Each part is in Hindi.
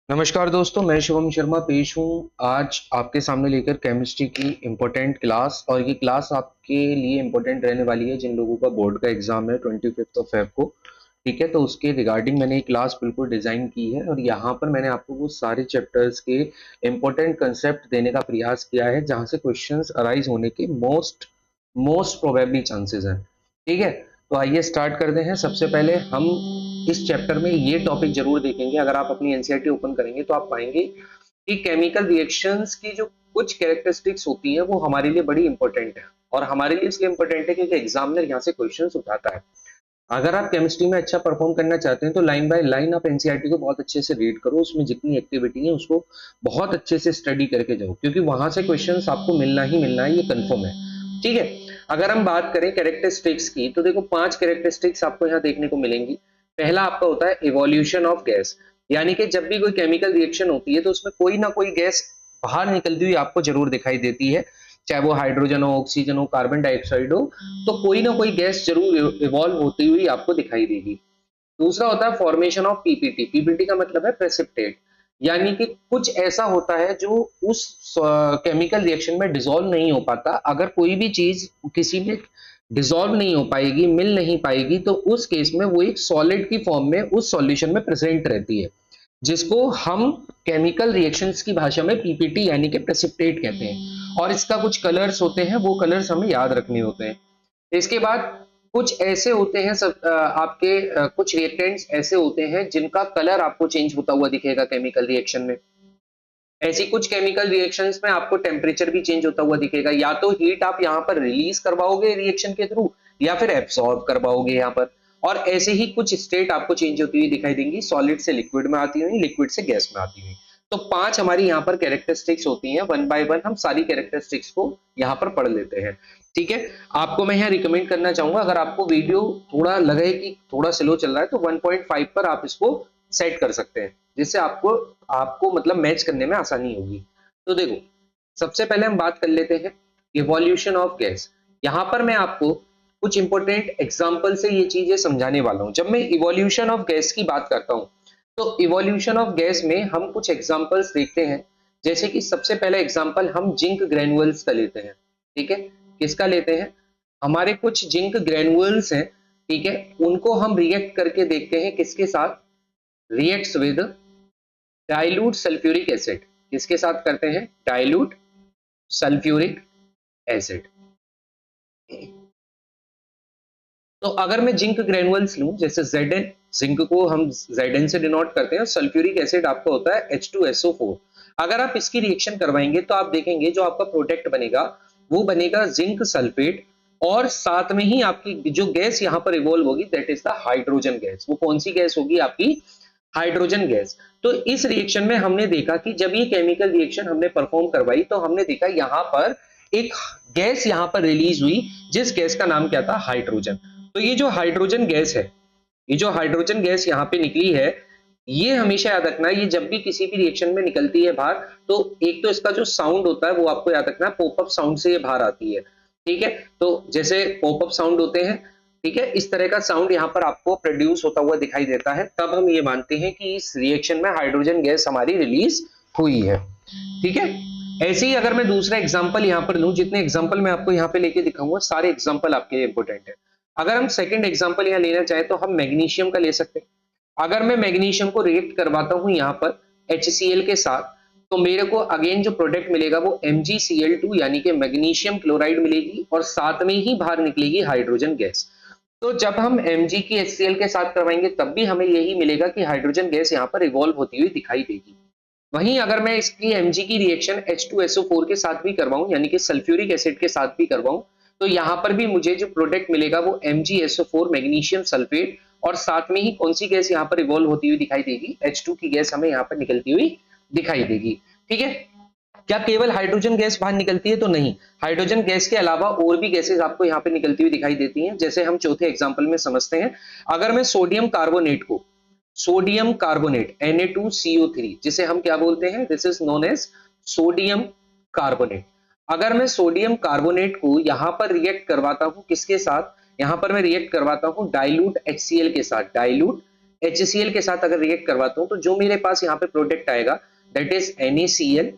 नमस्कार दोस्तों, मैं शिवम शर्मा पेश हूँ आज आपके सामने लेकर केमिस्ट्री की इम्पोर्टेंट क्लास। और ये क्लास आपके लिए इम्पोर्टेंट रहने वाली है जिन लोगों का बोर्ड का एग्जाम है 25 फेब को। ठीक है, तो उसके रिगार्डिंग मैंने ये क्लास बिल्कुल डिजाइन की है और यहाँ पर मैंने आपको वो सारे चैप्टर्स के इम्पोर्टेंट कंसेप्ट देने का प्रयास किया है जहाँ से क्वेश्चंस अराइज होने के मोस्ट मोस्ट प्रोबेबली चांसेस हैं। ठीक है, तो आइए स्टार्ट करते हैं। सबसे पहले हम इस चैप्टर में ये टॉपिक जरूर देखेंगे। अगर आप अपनी एनसीईआरटी ओपन करेंगे तो आप पाएंगे कि केमिकल रिएक्शंस की जो कुछ कैरेक्टरिस्टिक्स होती हैं वो हमारे लिए बड़ी इंपॉर्टेंट है। और हमारे लिए इसलिए इंपॉर्टेंट है क्योंकि एग्जामिनर यहाँ से क्वेश्चंस उठाता है। अगर आप केमिस्ट्री में अच्छा परफॉर्म करना चाहते हैं तो लाइन बाय लाइन आप एनसीईआरटी को बहुत अच्छे से रीड करो, उसमें जितनी एक्टिविटी है उसको बहुत अच्छे से स्टडी करके जाओ, क्योंकि वहां से क्वेश्चंस आपको मिलना ही मिलना है, ये कंफर्म है। ठीक है, अगर हम बात करें कैरेक्टरिस्टिक्स की तो देखो 5 कैरेक्टरिस्टिक्स आपको यहाँ देखने को मिलेंगी। पहला आपका होता है इवोल्यूशन ऑफ गैस, यानी कि जब भी कोई केमिकल रिएक्शन होती है तो उसमें कोई ना कोई गैस बाहर निकलती हुई आपको जरूर दिखाई देती है, चाहे वो हाइड्रोजन हो, ऑक्सीजन हो, कार्बन डाइऑक्साइड हो, तो कोई ना कोई गैस जरूर इवॉल्व होती हुई आपको दिखाई देगी। दूसरा होता है फॉर्मेशन ऑफ पीपीटी। पीपीटी का मतलब है प्रेसिपिटेट, यानी कि कुछ ऐसा होता है जो उस केमिकल रिएक्शन में डिसॉल्व नहीं हो पाता। अगर कोई भी चीज किसी में डिसॉल्व नहीं हो पाएगी, मिल नहीं पाएगी, तो उस केस में वो एक सॉलिड की फॉर्म में उस सॉल्यूशन में प्रेजेंट रहती है, जिसको हम केमिकल रिएक्शंस की भाषा में पीपीटी यानी कि प्रेसिपिटेट कहते हैं। और इसका कुछ कलर्स होते हैं, वो कलर्स हमें याद रखने होते हैं। इसके बाद कुछ ऐसे होते हैं आपके कुछ रिएक्टेंट्स ऐसे होते हैं जिनका कलर आपको चेंज होता हुआ दिखेगा केमिकल रिएक्शन में। ऐसी कुछ केमिकल रिएक्शंस में आपको टेम्परेचर भी चेंज होता हुआ दिखेगा, या तो हीट आप यहाँ पर रिलीज करवाओगे रिएक्शन के थ्रू या फिर एब्सॉर्ब करवाओगे यहाँ पर। और ऐसे ही कुछ स्टेट आपको चेंज होती हुई दिखाई देंगी, सॉलिड से लिक्विड में आती हुई, लिक्विड से गैस में आती हुई। तो 5 हमारी यहाँ पर कैरेक्टरिस्टिक्स होती हैं। वन बाय वन हम सारी कैरेक्टरिस्टिक्स को यहाँ पर पढ़ लेते हैं। ठीक है, आपको मैं यहाँ रिकमेंड करना चाहूंगा, अगर आपको वीडियो थोड़ा लगे कि थोड़ा स्लो चल रहा है तो 1.5 पर आप इसको सेट कर सकते हैं, जिससे आपको आपको मतलब मैच करने में आसानी होगी। तो देखो, सबसे पहले हम बात कर लेते हैं इवोल्यूशन ऑफ गैस। यहां पर मैं आपको कुछ इंपॉर्टेंट एग्जांपल से ये चीजें समझाने वाला हूं। जब मैं इवोल्यूशन ऑफ गैस की बात करता हूं तो इवोल्यूशन ऑफ गैस में हम कुछ एग्जांपल्स देखते हैं। जैसे कि सबसे पहला एग्जांपल हम जिंक ग्रेनुअल्स का लेते हैं। ठीक है, किसका लेते हैं? हमारे कुछ जिंक ग्रेनुअल्स हैं, ठीक है, उनको हम रिएक्ट करके देखते हैं किसके साथ? Reacts with dilute sulphuric acid. किसके साथ करते हैं? Dilute sulphuric acid. तो अगर मैं जिंक ग्रेनुअल्स लूं, जैसे Zn, जिंक को हम Zn से डिनोट करते हैं, सल्फ्यूरिक एसिड आपका होता है H2SO4। अगर आप इसकी रिएक्शन करवाएंगे तो आप देखेंगे जो आपका प्रोडक्ट बनेगा वो बनेगा जिंक सल्फेट, और साथ में ही आपकी जो गैस यहां पर इवॉल्व होगी that is the hydrogen gas. वो कौन सी गैस होगी? आपकी हाइड्रोजन गैस। तो इस रिएक्शन में हमने देखा कि जब ये केमिकल रिएक्शन हमने परफॉर्म करवाई तो हमने देखा यहां पर एक गैस यहां पर रिलीज हुई, जिस गैस का नाम क्या था? हाइड्रोजन। तो ये जो हाइड्रोजन गैस है, ये जो हाइड्रोजन गैस यहाँ पे निकली है, ये हमेशा याद रखना, ये जब भी किसी भी रिएक्शन में निकलती है बाहर, तो एक तो इसका जो साउंड होता है वो आपको याद रखना, पॉपअप साउंड से ये बाहर आती है। ठीक है, तो जैसे पॉपअप साउंड होते हैं, ठीक है, इस तरह का साउंड यहाँ पर आपको प्रोड्यूस होता हुआ दिखाई देता है, तब हम ये मानते हैं कि इस रिएक्शन में हाइड्रोजन गैस हमारी रिलीज हुई है। ठीक है, ऐसे ही अगर मैं दूसरा एग्जांपल यहाँ पर लूं, जितने एग्जांपल मैं आपको यहाँ पे लेके दिखाऊंगा सारे एग्जांपल आपके लिए इंपॉर्टेंट है। अगर हम सेकंड एग्जांपल यहाँ लेना चाहें तो हम मैग्नीशियम का ले सकते हैं। अगर मैं मैग्नीशियम को रिएक्ट करवाता हूं यहाँ पर HCl के साथ, तो मेरे को अगेन जो प्रोडक्ट मिलेगा वो MgCl2 यानी कि मैग्नीशियम क्लोराइड मिलेगी, और साथ में ही बाहर निकलेगी हाइड्रोजन गैस। तो जब हम Mg की HCl के साथ करवाएंगे तब भी हमें यही मिलेगा कि हाइड्रोजन गैस यहाँ पर इवॉल्व होती हुई दिखाई देगी। वहीं अगर मैं इसकी Mg की रिएक्शन H2SO4 के साथ भी करवाऊं, यानी कि सल्फ्यूरिक एसिड के साथ भी करवाऊं, तो यहां पर भी मुझे जो प्रोडक्ट मिलेगा वो MgSO4 मैग्नीशियम सल्फेट, और साथ में ही कौन सी गैस यहाँ पर इवॉल्व होती हुई दिखाई देगी? H2 की गैस हमें यहाँ पर निकलती हुई दिखाई देगी। ठीक है, क्या केवल हाइड्रोजन गैस बाहर निकलती है? तो नहीं, हाइड्रोजन गैस के अलावा और भी गैसेस आपको यहाँ पे निकलती हुई दिखाई देती हैं। जैसे हम चौथे एग्जांपल में समझते हैं, अगर मैं सोडियम कार्बोनेट को, सोडियम कार्बोनेट Na2CO3, जिसे हम क्या बोलते हैं? This is known as sodium carbonate. अगर मैं सोडियम कार्बोनेट को यहां पर रिएक्ट करवाता हूं, किसके साथ? यहां पर मैं रिएक्ट करवाता हूं डाइल्यूट HCl के साथ, डाइल्यूट HCl के साथ अगर रिएक्ट करवाता हूं तो जो मेरे पास यहाँ पे प्रोडक्ट आएगा that is NaCl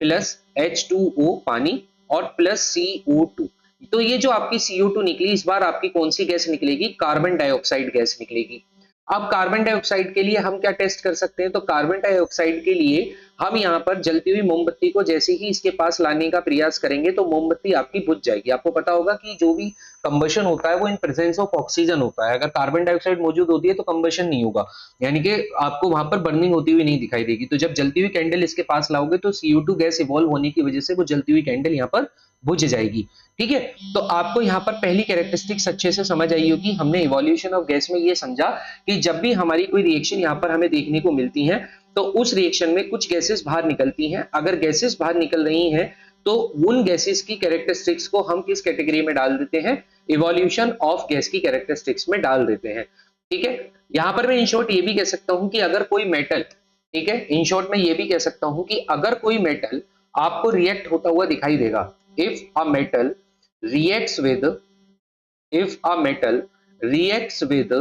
plus H2O पानी और प्लस CO2। तो ये जो आपकी CO2 निकली, इस बार आपकी कौन सी गैस निकलेगी? कार्बन डाइऑक्साइड गैस निकलेगी। अब कार्बन डाइऑक्साइड के लिए हम क्या टेस्ट कर सकते हैं? तो कार्बन डाइऑक्साइड के लिए हम यहाँ पर जलती हुई मोमबत्ती को जैसे ही इसके पास लाने का प्रयास करेंगे तो मोमबत्ती आपकी बुझ जाएगी। आपको पता होगा कि जो भी कंबशन होता है वो इन प्रेजेंस ऑफ ऑक्सीजन होता है। अगर कार्बन डाइऑक्साइड मौजूद होती है तो कंबशन नहीं होगा, यानी कि आपको वहां पर बर्निंग होती हुई नहीं दिखाई देगी। तो जब जलती हुई कैंडल इसके पास लाओगे तो CO2 गैस इवॉल्व होने की वजह से वो जलती हुई कैंडल यहाँ पर बुझ जाएगी। ठीक है, तो आपको यहाँ पर पहली कैरेक्टरिस्टिक्स अच्छे से समझ आई होगी। हमने इवोल्यूशन ऑफ गैस में ये समझा कि जब भी हमारी कोई रिएक्शन यहाँ पर हमें देखने को मिलती है तो उस रिएक्शन में कुछ गैसेस बाहर निकलती हैं। अगर गैसेस बाहर निकल रही हैं तो उन गैसेस की कैरेक्टरिस्टिक्स को हम किस कैटेगरी में डाल देते हैं? इवोल्यूशन ऑफ गैस की कैरेक्टरिस्टिक्स में डाल देते हैं। ठीक है, यहां पर मैं इन शॉर्ट ये भी कह सकता हूं कि अगर कोई मेटल, ठीक है, इन शॉर्ट में ये भी कह सकता हूं कि अगर कोई मेटल आपको रिएक्ट होता हुआ दिखाई देगा, if a metal reacts with, if a metal reacts with,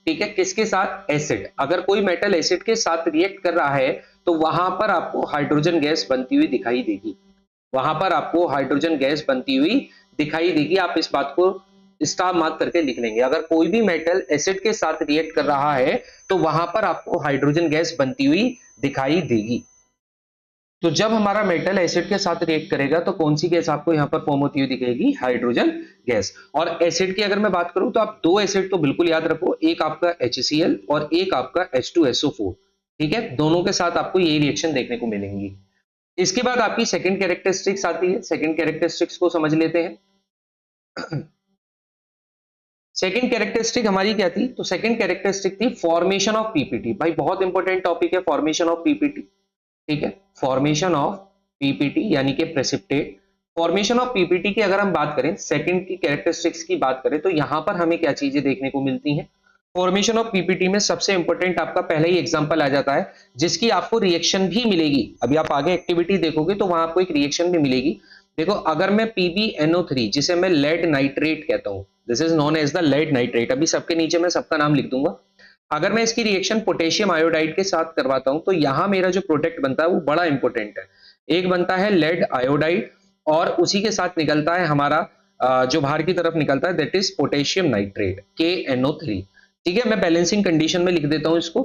ठीक है, किसके साथ? एसिड। अगर कोई मेटल एसिड के साथ रिएक्ट कर रहा है तो वहां पर आपको हाइड्रोजन गैस बनती हुई दिखाई देगी, वहां पर आपको हाइड्रोजन गैस बनती हुई दिखाई देगी। आप इस बात को स्टार मार्क करके लिख लेंगे। अगर कोई भी मेटल एसिड के साथ रिएक्ट कर रहा है तो वहां पर आपको हाइड्रोजन गैस बनती हुई दिखाई देगी। तो जब हमारा मेटल एसिड के साथ रिएक्ट करेगा तो कौन सी गैस आपको यहाँ पर फॉर्म होती हुई दिखेगी? Hydrogen gas. और एसिड की अगर मैं बात करूं तो आप दो एसिड तो बिल्कुल याद रखो, एक आपका HCl और एक आपका H2SO4। ठीक है, दोनों के साथ आपको यही रिएक्शन देखने को मिलेंगी। इसके बाद आपकी सेकंड कैरेक्टरिस्टिक्स आती है। सेकंड कैरेक्टरिस्टिक्स को समझ लेते हैं। सेकंड कैरेक्टरिस्टिक हमारी क्या थी? तो सेकंड कैरेक्टरिस्टिक थी फॉर्मेशन ऑफ पीपीटी। भाई बहुत इंपॉर्टेंट टॉपिक है फॉर्मेशन ऑफ पीपीटी। ठीक है, फॉर्मेशन ऑफ पीपीटी यानी कि प्रेसिपिटेट। फॉर्मेशन ऑफ पीपीटी की अगर हम बात करें, सेकंड की कैरेक्टरिस्टिक्स की बात करें, तो यहां पर हमें क्या चीजें देखने को मिलती हैं? फॉर्मेशन ऑफ पीपीटी में सबसे इंपॉर्टेंट आपका पहला ही एग्जांपल आ जाता है जिसकी आपको रिएक्शन भी मिलेगी। अभी आप आगे एक्टिविटी देखोगे तो वहां आपको एक रिएक्शन भी मिलेगी। देखो, अगर मैं PbNO3 जिसे मैं लेड नाइट्रेट कहता हूं, this is known as the lead nitrate, अभी सबके नीचे मैं सबका नाम लिख दूंगा। अगर मैं इसकी रिएक्शन पोटेशियम आयोडाइड के साथ करवाता हूं तो यहां मेरा जो प्रोडक्ट बनता है वो बड़ा इंपॉर्टेंट है। एक बनता है लेड आयोडाइड और उसी के साथ निकलता है हमारा जो बाहर की तरफ निकलता है that is potassium nitrate KNO3। ठीक है, मैं बैलेंसिंग कंडीशन में लिख देता हूं इसको।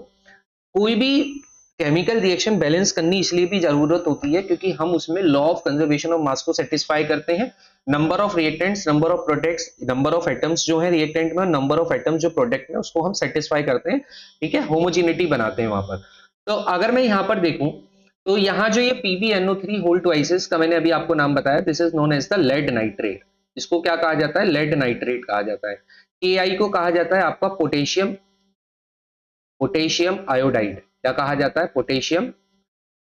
कोई भी केमिकल रिएक्शन बैलेंस करनी इसलिए भी जरूरत होती है क्योंकि हम उसमें लॉ ऑफ कंजर्वेशन ऑफ मास को सेटिस्फाई करते हैं। Number of reactants, number of products, number of atoms जो है रिएक्टेंट में, नंबर ऑफ एटम्स जो प्रोडक्ट में, उसको हम सेटिस्फाई करते हैं। ठीक है, होमोजिनिटी बनाते हैं वहां पर। तो अगर मैं यहां पर देखूं तो यहां जो ये PbNO3 होल ट्वाइसेस का मैंने अभी आपको नाम बताया, this is known as the lead nitrate. इसको क्या कहा जाता है? लेड नाइट्रेट कहा जाता है। Ki को कहा जाता है आपका पोटेशियम, पोटेशियम आयोडाइड। क्या कहा जाता है? Potassium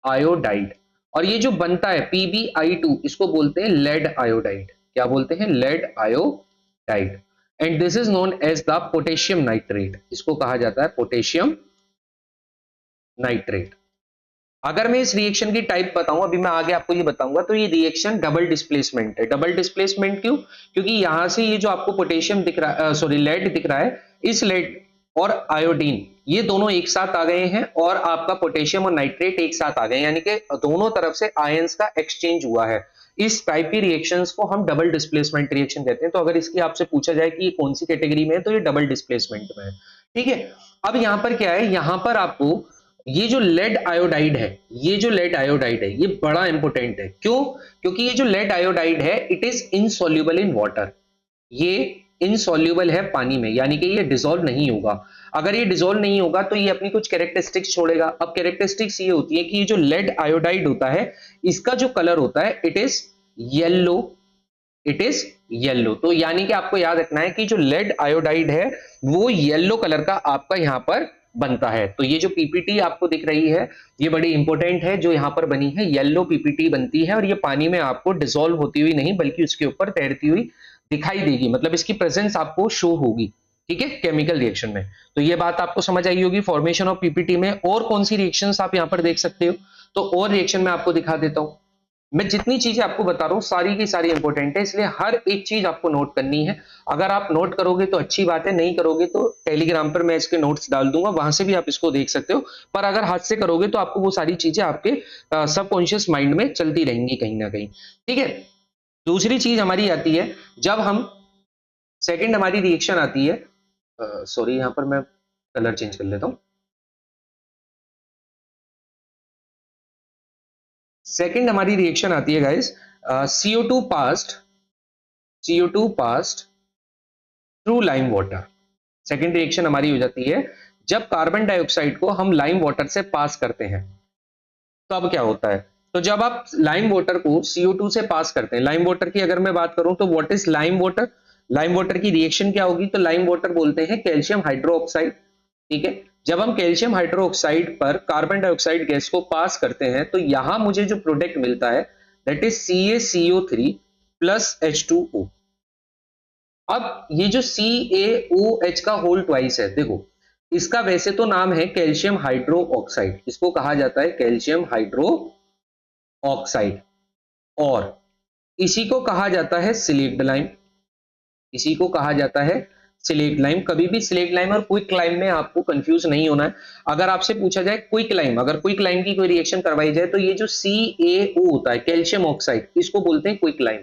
iodide. और ये जो बनता है PbI2 इसको बोलते हैं लेड आयोडाइड। क्या बोलते हैं? Lead iodide. And this is known as the potassium nitrate. इसको कहा जाता है पोटेशियम नाइट्रेट। अगर मैं इस रिएक्शन की टाइप बताऊं, अभी मैं आगे आपको ये बताऊंगा, तो ये रिएक्शन डबल डिस्प्लेसमेंट है। डबल डिस्प्लेसमेंट क्यों? क्योंकि यहां से ये जो आपको पोटेशियम दिख रहा है, सॉरी लेड दिख रहा है, इस लेड और आयोडीन ये दोनों एक साथ आ गए हैं और आपका पोटेशियम और नाइट्रेट एक साथ आ गए, यानी कि दोनों तरफ से आयंस का एक्सचेंज हुआ है। इस टाइप की रिएक्शंस को हम डबल डिस्प्लेसमेंट रिएक्शन कहते हैं। तो अगर इसकी आपसे पूछा जाए कि ये कौन सी कैटेगरी में है तो ये डबल डिस्प्लेसमेंट में है। ठीक है, अब यहां पर क्या है? यहां पर आपको ये जो लेड आयोडाइड है, ये जो लेड आयोडाइड है ये बड़ा इंपॉर्टेंट है। क्यों? क्योंकि ये जो लेड आयोडाइड है it is insoluble in water. ये इनसॉल्युबल है पानी में, यानी कि ये डिसॉल्व नहीं होगा। अगर ये डिसॉल्व नहीं होगा तो ये अपनी कुछ कैरेक्टरिस्टिक्स छोड़ेगा। अब कैरेक्टरिस्टिक्स ये होती है कि ये जो लेड आयोडाइड होता है इसका जो कलर होता है it is yellow, it is yellow. तो यानी कि आपको याद रखना है कि जो लेड आयोडाइड है वो येलो कलर का आपका यहां पर बनता है। तो ये जो पीपीटी आपको दिख रही है ये बड़ी इंपॉर्टेंट है, जो यहां पर बनी है येलो पीपीटी बनती है और ये पानी में आपको डिसॉल्व होती हुई नहीं बल्कि उसके ऊपर तैरती हुई दिखाई देगी, मतलब इसकी प्रेजेंस आपको शो होगी। ठीक है, केमिकल रिएक्शन में। तो ये बात आपको समझ आई होगी फॉर्मेशन ऑफ पीपीटी में। और कौन सी रिएक्शंस आप यहां पर देख सकते हो? तो और रिएक्शन में आपको दिखा देता हूं। मैं जितनी चीजें आपको बता रहा हूँ सारी की सारी इंपॉर्टेंट है, इसलिए हर एक चीज आपको नोट करनी है। अगर आप नोट करोगे तो अच्छी बात है, नहीं करोगे तो टेलीग्राम पर मैं इसके नोट्स डाल दूंगा, वहां से भी आप इसको देख सकते हो। पर अगर हाथ से करोगे तो आपको वो सारी चीजें आपके सबकॉन्शियस माइंड में चलती रहेंगी कहीं ना कहीं। ठीक है। दूसरी चीज हमारी आती है, जब हम सेकंड हमारी रिएक्शन आती है, सॉरी यहाँ पर मैं कलर चेंज कर लेता हूँ। सेकंड हमारी रिएक्शन आती है guys, CO2 past, CO2 past through lime water. Second reaction हमारी हो जाती है जब कार्बन डाइऑक्साइड को हम लाइम वाटर से पास करते हैं। तो अब क्या होता है, तो जब आप लाइम वाटर को CO2 से पास करते हैं, लाइम वाटर की अगर मैं बात करूं तो what is lime water, lime water की रिएक्शन क्या होगी, तो लाइम वाटर बोलते हैं कैल्शियम हाइड्रोक्साइड। ठीक है। जब हम कैल्शियम हाइड्रोक्साइड पर कार्बन डाइऑक्साइड गैस को पास करते हैं तो यहां मुझे जो प्रोडक्ट मिलता है that is CaCO3 plus H2O। अब ये जो CaOH का होल ट्वाइस है, देखो इसका वैसे तो नाम है कैल्शियम हाइड्रो ऑक्साइड, इसको कहा जाता है कैल्शियम हाइड्रो ऑक्साइड, और इसी को कहा जाता है सिलेक्ट लाइम, इसी को कहा जाता है सिलेक्ट लाइम। कभी भी सिलेक्ट लाइम और क्विक लाइम में आपको कंफ्यूज नहीं होना है। अगर आपसे पूछा जाए क्विक लाइम, अगर क्विक लाइम की कोई रिएक्शन करवाई जाए तो ये जो CaO होता है कैल्शियम ऑक्साइड, इसको बोलते हैं क्विक लाइम।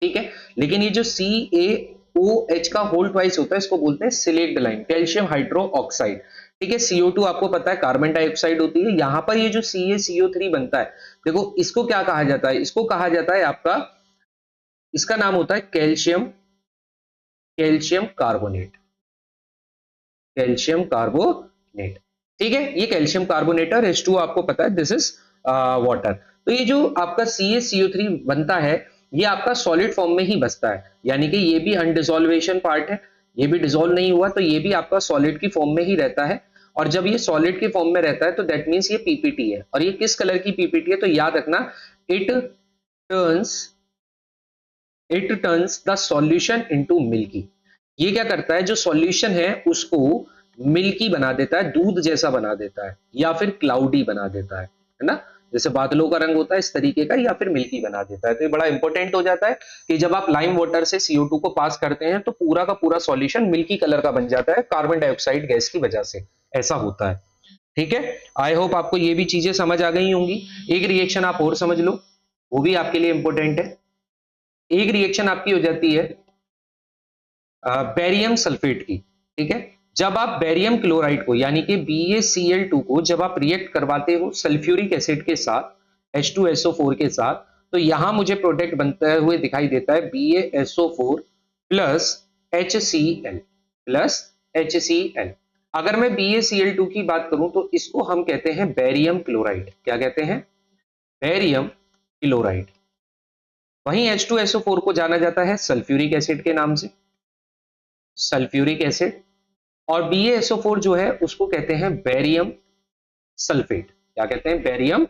ठीक है। लेकिन ये जो CaOH का होल ट्वाइस होता है इसको बोलते हैं slaked lime, calcium hydro oxide. ठीक है। CO2 आपको पता है कार्बन डाइऑक्साइड होती है, यहां पर ये जो CaCO3 बनता है, देखो इसको क्या कहा जाता है, इसको कहा जाता है आपका, इसका नाम होता है calcium, calcium carbonate, calcium carbonate. ठीक है। ये कैल्शियम कार्बोनेट और H2 आपको पता है दिस इज वाटर। तो ये जो आपका CaCO3 बनता है ये आपका सॉलिड फॉर्म में ही बसता है, यानी कि ये भी अनडिसोल्वेशन पार्ट है, ये भी डिसॉल्व नहीं हुआ, तो ये भी आपका सॉलिड की फॉर्म में ही रहता है। और जब ये सॉलिड की फॉर्म में रहता है तो दैट मीन्स ये पीपीटी है। और ये किस कलर की पीपीटी है, तो याद रखना, it turns, it turns the solution into milky. ये क्या करता है, जो सॉल्यूशन है उसको मिल्की बना देता है, दूध जैसा बना देता है, या फिर क्लाउडी बना देता है ना, जैसे बादलों का रंग होता है इस तरीके का, या फिर मिल्की बना देता है। तो ये बड़ा इंपॉर्टेंट हो जाता है कि जब आप लाइम वाटर से CO2 को पास करते हैं तो पूरा का पूरा सॉल्यूशन मिल्की कलर का बन जाता है कार्बन डाइऑक्साइड गैस की वजह से, ऐसा होता है। ठीक है। आई होप आपको ये भी चीजें समझ आ गई होंगी। एक रिएक्शन आप और समझ लो, वो भी आपके लिए इंपॉर्टेंट है। एक रिएक्शन आपकी हो जाती है बेरियम सल्फेट की। ठीक है। जब आप बेरियम क्लोराइड को यानी कि BaCl2 को जब आप रिएक्ट करवाते हो सल्फ्यूरिक एसिड के साथ H2SO4 के साथ, तो यहां मुझे प्रोडक्ट बनते हुए दिखाई देता है BaSO4 plus HCl, plus HCl। अगर मैं BaCl2 की बात करूं तो इसको हम कहते हैं बेरियम क्लोराइड। क्या कहते हैं, बेरियम क्लोराइड। वहीं H2SO4 को जाना जाता है सल्फ्यूरिक एसिड के नाम से, सल्फ्यूरिक एसिड। और BaSO4 जो है उसको कहते हैं बेरियम सल्फेट। क्या कहते हैं, बेरियम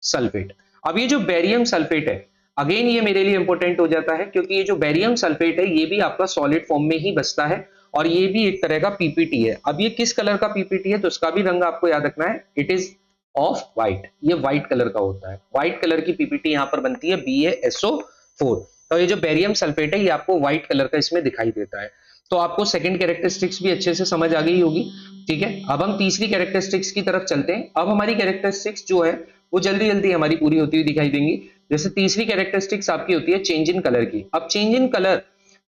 सल्फेट। अब ये जो बेरियम सल्फेट है, अगेन ये मेरे लिए इंपॉर्टेंट हो जाता है क्योंकि ये जो बेरियम सल्फेट है ये भी आपका सॉलिड फॉर्म में ही बसता है, और ये भी एक तरह का पीपीटी है। अब ये किस कलर का पीपीटी है, तो इसका भी रंग आपको याद रखना है, इट इज ऑफ व्हाइट, ये व्हाइट कलर का होता है। व्हाइट कलर की पीपीटी यहां पर बनती है BaSO4। तो ये जो बेरियम सल्फेट है ये आपको व्हाइट कलर का इसमें दिखाई देता है। तो आपको सेकंड कैरेक्टरिस्टिक्स भी अच्छे से समझ आ गई होगी। ठीक है। अब हम तीसरी कैरेक्टरिस्टिक्स की तरफ चलते हैं। अब हमारी कैरेक्टरिस्टिक्स जो है वो जल्दी जल्दी हमारी पूरी होती हुई दिखाई देंगी। जैसे तीसरी कैरेक्टरिस्टिक्स आपकी होती है चेंज इन कलर की। अब चेंज इन कलर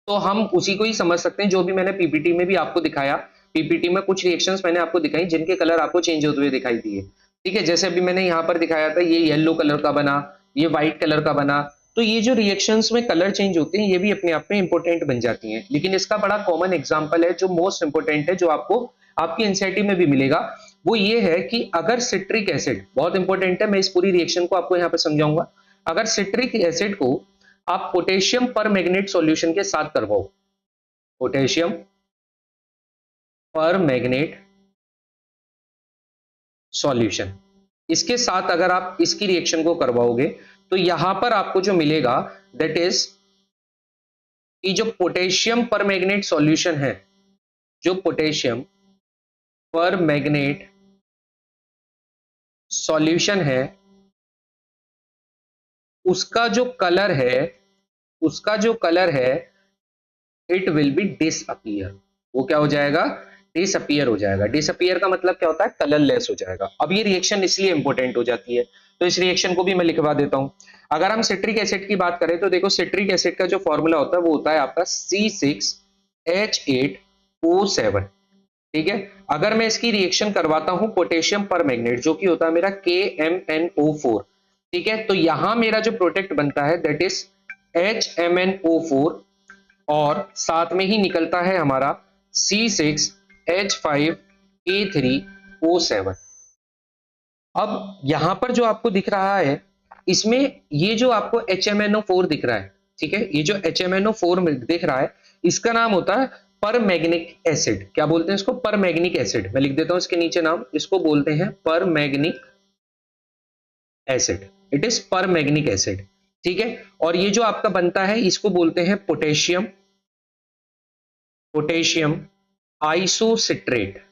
तो हम उसी को ही समझ सकते हैं जो भी मैंने पीपीटी में भी आपको दिखाया। पीपीटी में कुछ रिएक्शंस मैंने आपको दिखाई जिनके कलर आपको चेंज होते हुए दिखाई दिए। ठीक है। जैसे अभी मैंने यहाँ पर दिखाया था ये येलो कलर का बना, ये व्हाइट कलर का बना। तो ये जो रिएक्शंस में कलर चेंज होते हैं ये भी अपने आप में इंपॉर्टेंट बन जाती हैं। लेकिन इसका बड़ा कॉमन एग्जांपल है जो मोस्ट इंपॉर्टेंट है, जो आपको आपकी एनसीईआरटी में भी मिलेगा, वो ये है कि अगर सिट्रिक एसिड, बहुत इंपॉर्टेंट है, मैं इस पूरी रिएक्शन को आपको यहाँ पे समझाऊंगा। अगर सिट्रिक एसिड को आप पोटेशियम पर मैग्नेट सॉल्यूशन के साथ करवाओ, पोटेशियम पर मैग्नेट सॉल्यूशन, इसके साथ अगर आप इसकी रिएक्शन को करवाओगे तो यहां पर आपको जो मिलेगा दैट इज कि जो पोटेशियम पर मैग्नेट सॉल्यूशन है, जो पोटेशियम पर मैग्नेट सॉल्यूशन है उसका जो कलर है इट विल बी डिसअपियर। वो क्या हो जाएगा? डिसअपियर हो जाएगा। डिसअपियर का मतलब क्या होता है? कलरलेस हो जाएगा। अब ये रिएक्शन इसलिए इंपॉर्टेंट हो जाती है, तो इस रिएक्शन को भी मैं लिखवा देता हूं। अगर हम सिट्रिक एसिड की बात करें तो देखो, सिट्रिक एसिड का जो फॉर्मूला होता है वो होता है आपका C6H8O7। ठीक है। अगर मैं इसकी रिएक्शन करवाता हूं पोटेशियम पर मैग्नेट, जो कि होता है मेरा KMnO4, ठीक है, तो यहां मेरा जो प्रोडक्ट बनता है दैट इज HMnO4, और साथ में ही निकलता है हमारा C6H5A3O7। अब यहां पर जो आपको दिख रहा है, इसमें ये जो आपको HMnO4 दिख रहा है, ठीक है, ये जो HMnO4 दिख रहा है, इसका नाम होता है परमैग्निक एसिड। क्या बोलते हैं इसको? परमैग्निक एसिड। मैं लिख देता हूं इसके नीचे नाम, इसको बोलते हैं permanganic acid. It is permanganic acid. ठीक है। और ये जो आपका बनता है इसको बोलते हैं पोटेशियम आइसोसिट्रेट।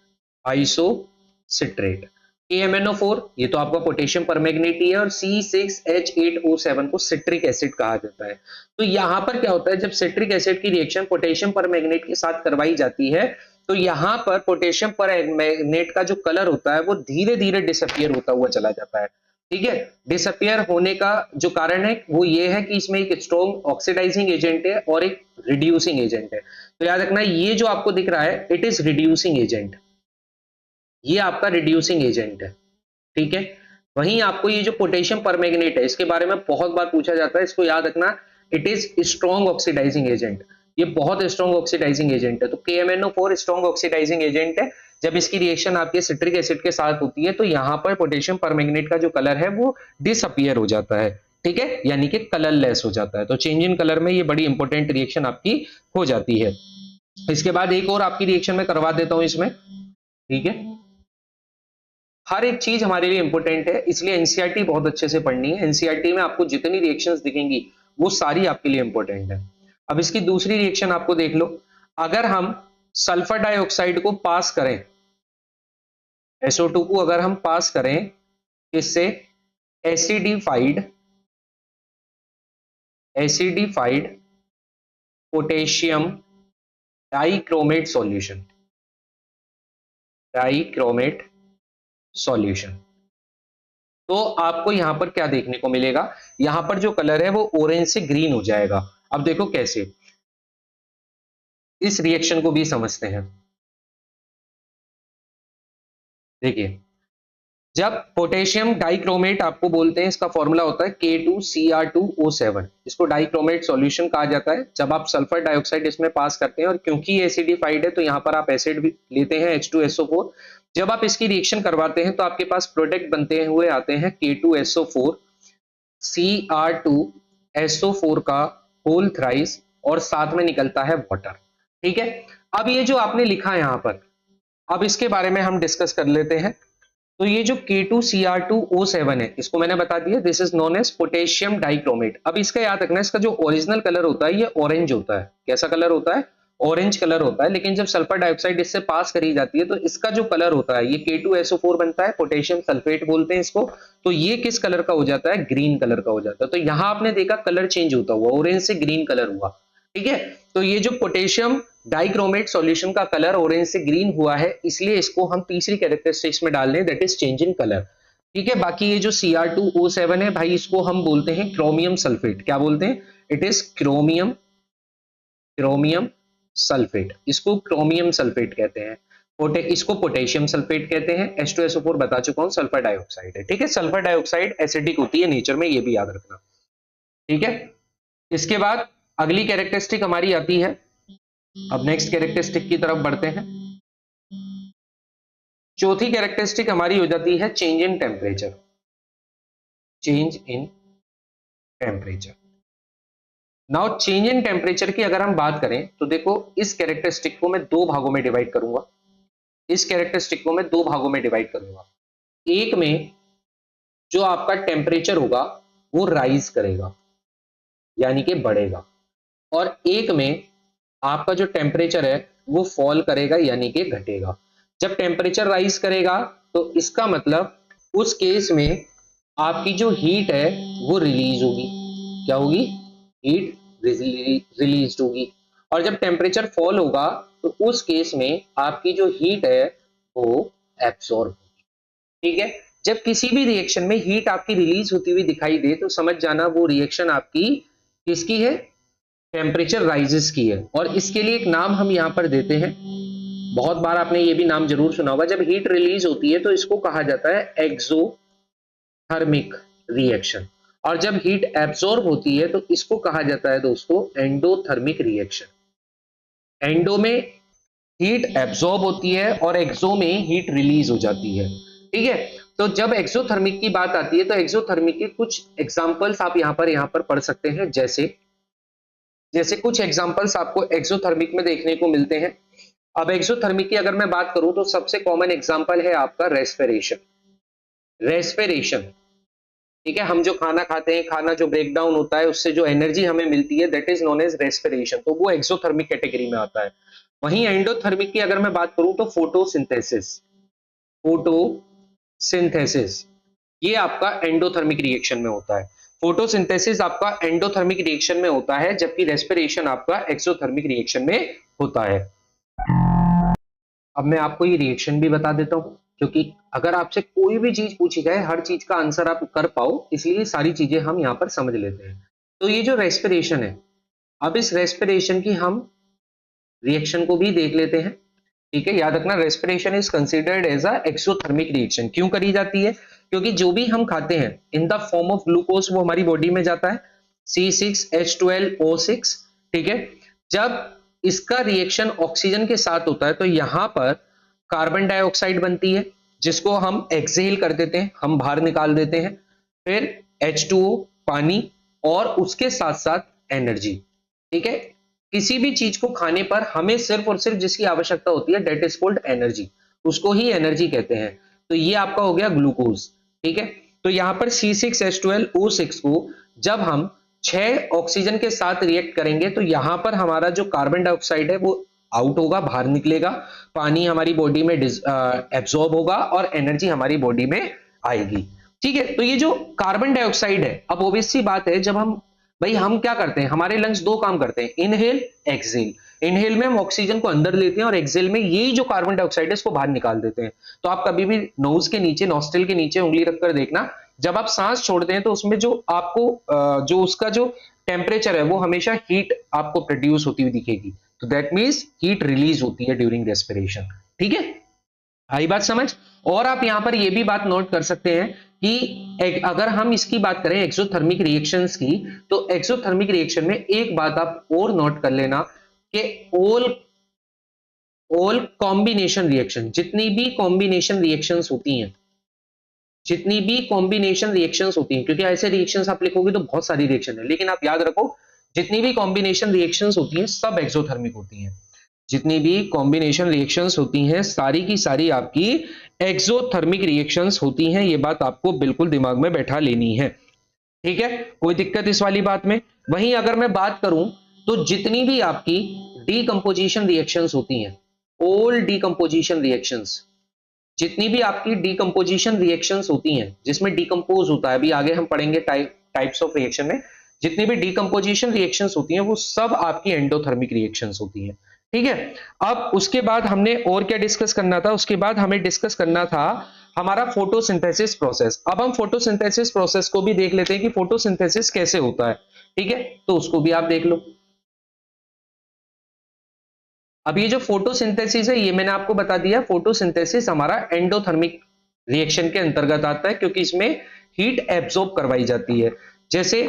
KMnO4 ये तो आपका पोटेशियम परमैग्नेट ही है, और C6H8O7 को सिट्रिक एसिड कहा जाता है। तो यहां पर क्या होता है, जब सिट्रिक एसिड की रिएक्शन पोटेशियम परमैग्नेट के साथ करवाई जाती है, तो यहां पर पोटेशियम परमैग्नेट का जो कलर होता है वो धीरे धीरे डिसअपियर होता हुआ चला जाता है। ठीक है। डिसअपियर होने का जो कारण है वो ये है कि इसमें एक स्ट्रॉन्ग ऑक्सीडाइजिंग एजेंट है और एक रिड्यूसिंग एजेंट है। तो याद रखना, ये जो आपको दिख रहा है इट इज रिड्यूसिंग एजेंट, ये आपका रिड्यूसिंग एजेंट है। ठीक है। वहीं आपको ये जो पोटेशियम परमैग्नेट है इसके बारे में बहुत बार पूछा जाता है, इसको याद रखना, it is strong oxidising agent. ये बहुत स्ट्रॉन्ग ऑक्सीडाइजिंग एजेंट है। तो KMnO4 स्ट्रॉन्ग ऑक्सीडाइजिंग एजेंट है। जब इसकी रिएक्शन आपके सिट्रिक एसिड के साथ होती है तो यहां पर पोटेशियम परमैग्नेट का जो कलर है वो डिसअपियर हो जाता है। ठीक है, यानी कि कलरलेस हो जाता है। तो चेंज इन कलर में ये बड़ी इंपॉर्टेंट रिएक्शन आपकी हो जाती है। इसके बाद एक और आपकी रिएक्शन में करवा देता हूं इसमें। ठीक है। हर एक चीज हमारे लिए इंपॉर्टेंट है, इसलिए एनसीईआरटी बहुत अच्छे से पढ़नी है। एनसीईआरटी में आपको जितनी रिएक्शंस दिखेंगी वो सारी आपके लिए इंपॉर्टेंट है। अब इसकी दूसरी रिएक्शन आपको देख लो। अगर हम सल्फर डाइऑक्साइड को पास करें, SO2 को अगर हम पास करें इससे एसिडिफाइड पोटेशियम डाइक्रोमेट सॉल्यूशन, तो आपको यहां पर क्या देखने को मिलेगा? यहां पर जो कलर है वो ऑरेंज से ग्रीन हो जाएगा। अब देखो कैसे, इस रिएक्शन को भी समझते हैं। देखिए, जब पोटेशियम डाइक्रोमेट आपको बोलते हैं, इसका फॉर्मूला होता है K2Cr2O7। इसको डाइक्रोमेट सॉल्यूशन कहा जाता है। जब आप सल्फर डाइऑक्साइड इसमें पास करते हैं, और क्योंकि ये एसिडिफाइड है तो यहां पर आप एसिड भी लेते हैं H2SO4। जब आप इसकी रिएक्शन करवाते हैं तो आपके पास प्रोडक्ट बनते हुए आते हैं K2SO4 Cr2SO4 का होल थ्राइस, और साथ में निकलता है वाटर। ठीक है। अब ये जो आपने लिखा है यहां पर, अब इसके बारे में हम डिस्कस कर लेते हैं। तो ये जो K2Cr2O7 है, इसको मैंने बता दिया, this is known as potassium dichromate. अब इसका याद रखना, इसका जो ओरिजिनल कलर होता है ये ऑरेंज होता है। कैसा कलर होता है? ऑरेंज कलर होता है। लेकिन जब सल्फर डाइऑक्साइड इससे पास करी जाती है तो इसका जो कलर होता है, ये K2SO4 बनता है, पोटेशियम सल्फेट बोलते हैं इसको, तो ये किस कलर का हो जाता है? ग्रीन कलर का हो जाता है। तो यहां आपने देखा कलर चेंज होता हुआ, ऑरेंज से ग्रीन कलर हुआ। ठीक है। तो ये जो पोटेशियम डाइक्रोमेट सॉल्यूशन का कलर ऑरेंज से ग्रीन हुआ है, इसलिए इसको हम तीसरी कैरेक्टरिस्टिक्स में डाल दें, that is change in colour. ठीक है। बाकी ये जो Cr2O7 है भाई, इसको हम बोलते हैं क्रोमियम सल्फेट। क्या बोलते हैं? It is chromium sulphate. इसको क्रोमियम सल्फेट कहते हैं। इसको पोटेशियम सल्फेट कहते हैं। H2SO4 बता चुका हूं, सल्फर डाइऑक्साइड है। ठीक है। सल्फर डाइऑक्साइड एसिडिक होती है नेचर में, ये भी याद रखना। ठीक है। इसके बाद अगली कैरेक्टरिस्टिक हमारी आती है, अब नेक्स्ट कैरेक्टरिस्टिक की तरफ बढ़ते हैं। चौथी कैरेक्टरिस्टिक हमारी हो जाती है change in temperature. Now change in temperature की अगर हम बात करें तो देखो, इस कैरेक्टरिस्टिक को मैं दो भागों में डिवाइड करूंगा। एक में जो आपका टेम्परेचर होगा वो राइज करेगा, यानी कि बढ़ेगा, और एक में आपका जो टेम्परेचर है वो फॉल करेगा, यानी कि घटेगा। जब टेम्परेचर राइज करेगा तो इसका मतलब उस केस में आपकी जो हीट है वो रिलीज होगी, क्या होगी, हीट रिलीज होगी। और जब टेम्परेचर फॉल होगा तो उस केस में आपकी जो हीट है वो एब्सॉर्ब होगी। ठीक है, जब किसी भी रिएक्शन में हीट आपकी रिलीज होती हुई दिखाई दे तो समझ जाना वो रिएक्शन आपकी किसकी है, टेम्परेचर राइजेस की है। और इसके लिए एक नाम हम यहां पर देते हैं, बहुत बार आपने ये भी नाम जरूर सुना होगा, जब हीट रिलीज होती है तो इसको कहा जाता है एक्सोथर्मिक रिएक्शन। और जब हीट एब्सॉर्ब होती है तो इसको कहा जाता है दोस्तों एंडोथर्मिक रिएक्शन। एंडो में हीट एब्सॉर्ब होती है और एक्सो में हीट रिलीज हो जाती है। ठीक है, तो जब एक्सोथर्मिक की बात आती है तो एक्सोथर्मिक के कुछ एग्जांपल्स आप यहां पर पढ़ सकते हैं। जैसे जैसे कुछ एग्जांपल्स आपको एक्सोथर्मिक में देखने को मिलते हैं। अब एक्सोथर्मिक की अगर मैं बात करूं तो सबसे कॉमन एग्जांपल है आपका रेस्पिरेशन। रेस्पिरेशन, ठीक है, हम जो खाना खाते हैं, खाना जो ब्रेक डाउन होता है उससे जो एनर्जी हमें मिलती है that is known as respiration, तो वो एक्सोथर्मिक कैटेगरी में आता है। वहीं एंडोथर्मिक की अगर मैं बात करूं तो फोटोसिंथेसिस, फोटोसिंथेसिस ये आपका एंडोथर्मिक रिएक्शन में होता है। फोटोसिंथेसिस आपका एंडोथर्मिक रिएक्शन में होता है, जबकि रेस्पिरेशन आपका एक्सोथर्मिक रिएक्शन में होता है। अब मैं आपको ये रिएक्शन भी बता देता हूं, क्योंकि अगर आपसे कोई भी चीज पूछी जाए हर चीज का आंसर आप कर पाओ, इसलिए सारी चीजें हम यहां पर समझ लेते हैं। तो ये जो रेस्पिरेशन है, अब इस रेस्पिरेशन की हम रिएक्शन को भी देख लेते हैं। ठीक है, याद रखना respiration is considered as a exothermic reaction. क्यों करी जाती है, क्योंकि जो भी हम खाते हैं in the form of glucose वो हमारी बॉडी में जाता है C6H12O6। ठीक है, जब इसका रिएक्शन ऑक्सीजन के साथ होता है तो यहां पर कार्बन डाइऑक्साइड बनती है जिसको हम एक्सहेल कर देते हैं, हम बाहर निकाल देते हैं। फिर H2O पानी और उसके साथ साथ एनर्जी। ठीक है, किसी भी चीज को खाने पर हमें सिर्फ और सिर्फ जिसकी आवश्यकता होती है दैट इज कॉल्ड एनर्जी, उसको ही एनर्जी कहते हैं। तो ये आपका हो गया ग्लूकोज। ठीक है, तो यहां पर C6H12O6 को जब हम 6 ऑक्सीजन के साथ रिएक्ट करेंगे तो यहां पर हमारा जो कार्बन डाइऑक्साइड है वो आउट होगा, बाहर निकलेगा, पानी हमारी बॉडी में एब्सॉर्ब होगा और एनर्जी हमारी बॉडी में आएगी। ठीक है, तो ये जो कार्बन डाइऑक्साइड है, अब ऑब्वियस सी बात है, जब हम क्या करते हैं, हमारे लंग्स दो काम करते हैं, इनहेल एक्सहेल। इनहेल में हम ऑक्सीजन को अंदर लेते हैं और एक्सहेल में यही जो कार्बन डाइऑक्साइड है इसको बाहर निकाल देते हैं। तो आप कभी भी नोज के नीचे, नॉस्ट्रिल के नीचे उंगली रखकर देखना, जब आप सांस छोड़ते हैं तो उसमें जो आपको जो उसका जो टेम्परेचर है वो हमेशा हीट आपको प्रोड्यूस होती हुई दिखेगी। तो दैट मीन्स हीट रिलीज होती है ड्यूरिंग रेस्पिरेशन। ठीक है, आई बात समझ। और आप यहां पर यह भी बात नोट कर सकते हैं कि अगर हम इसकी बात करें एक्सोथर्मिक रिएक्शंस की, तो एक्सोथर्मिक रिएक्शन में एक बात आप और नोट कर लेना कि ऑल कॉम्बिनेशन रिएक्शन, जितनी भी कॉम्बिनेशन रिएक्शंस होती हैं, जितनी भी कॉम्बिनेशन रिएक्शंस होती हैं, क्योंकि ऐसे रिएक्शंस आप लिखोगे तो बहुत सारी रिएक्शन है, लेकिन आप याद रखो जितनी भी कॉम्बिनेशन रिएक्शंस होती हैं सब एक्सोथर्मिक होती हैं। जितनी भी कॉम्बिनेशन रिएक्शंस होती हैं सारी की सारी आपकी एक्सोथर्मिक रिएक्शंस होती हैं, ये बात आपको बिल्कुल दिमाग में बैठा लेनी है। ठीक है, कोई दिक्कत इस वाली बात में। वहीं अगर मैं बात करूं तो जितनी भी आपकी डीकंपोजिशन रिएक्शंस होती हैं, ऑल डीकंपोजिशन रिएक्शंस, जितनी भी आपकी डीकंपोजिशन रिएक्शंस होती हैं जिसमें डीकंपोज होता है, अभी आगे हम पढ़ेंगे टाइप्स ऑफ रिएक्शन में, जितनी भी डीकंपोजिशन रिएक्शंस होती हैं वो सब आपकी एंडोथर्मिक रिएक्शंस होती हैं। ठीक है, अब उसके बाद हमने और क्या डिस्कस करना था, उसके बाद हमें डिस्कस करना था हमारा फोटोसिंथेसिस प्रोसेस। अब हम फोटोसिंथेसिस प्रोसेस को भी देख लेते हैं कि फोटोसिंथेसिस कैसे होता है। ठीक है, तो उसको भी आप देख लो। अब ये जो फोटोसिंथेसिस है ये मैंने आपको बता दिया, फोटोसिंथेसिस हमारा एंडोथर्मिक रिएक्शन के अंतर्गत आता है क्योंकि इसमें हीट एब्सॉर्ब करवाई जाती है। जैसे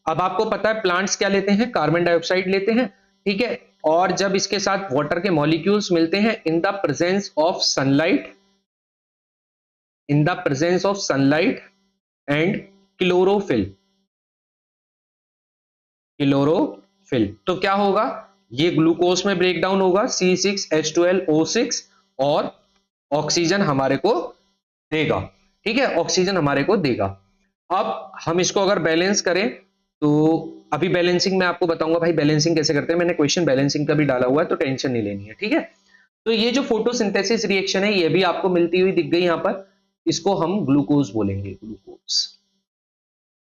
अब आपको पता है प्लांट्स क्या लेते हैं, कार्बन डाइऑक्साइड लेते हैं। ठीक है, और जब इसके साथ वाटर के मॉलिक्यूल्स मिलते हैं in the presence of sunlight, in the presence of sunlight and chlorophyll, chlorophyll, तो क्या होगा, ये ग्लूकोज में ब्रेक डाउन होगा C6H12O6 और ऑक्सीजन हमारे को देगा। ठीक है, ऑक्सीजन हमारे को देगा। अब हम इसको अगर बैलेंस करें तो अभी बैलेंसिंग मैं आपको बताऊंगा भाई बैलेंसिंग कैसे करते हैं, मैंने क्वेश्चन बैलेंसिंग का भी डाला हुआ है तो टेंशन नहीं लेनी है। ठीक है, तो ये जो फोटोसिंथेसिस रिएक्शन है ये भी आपको मिलती हुई दिख गई, यहां पर इसको हम ग्लूकोज बोलेंगे, ग्लूकोज।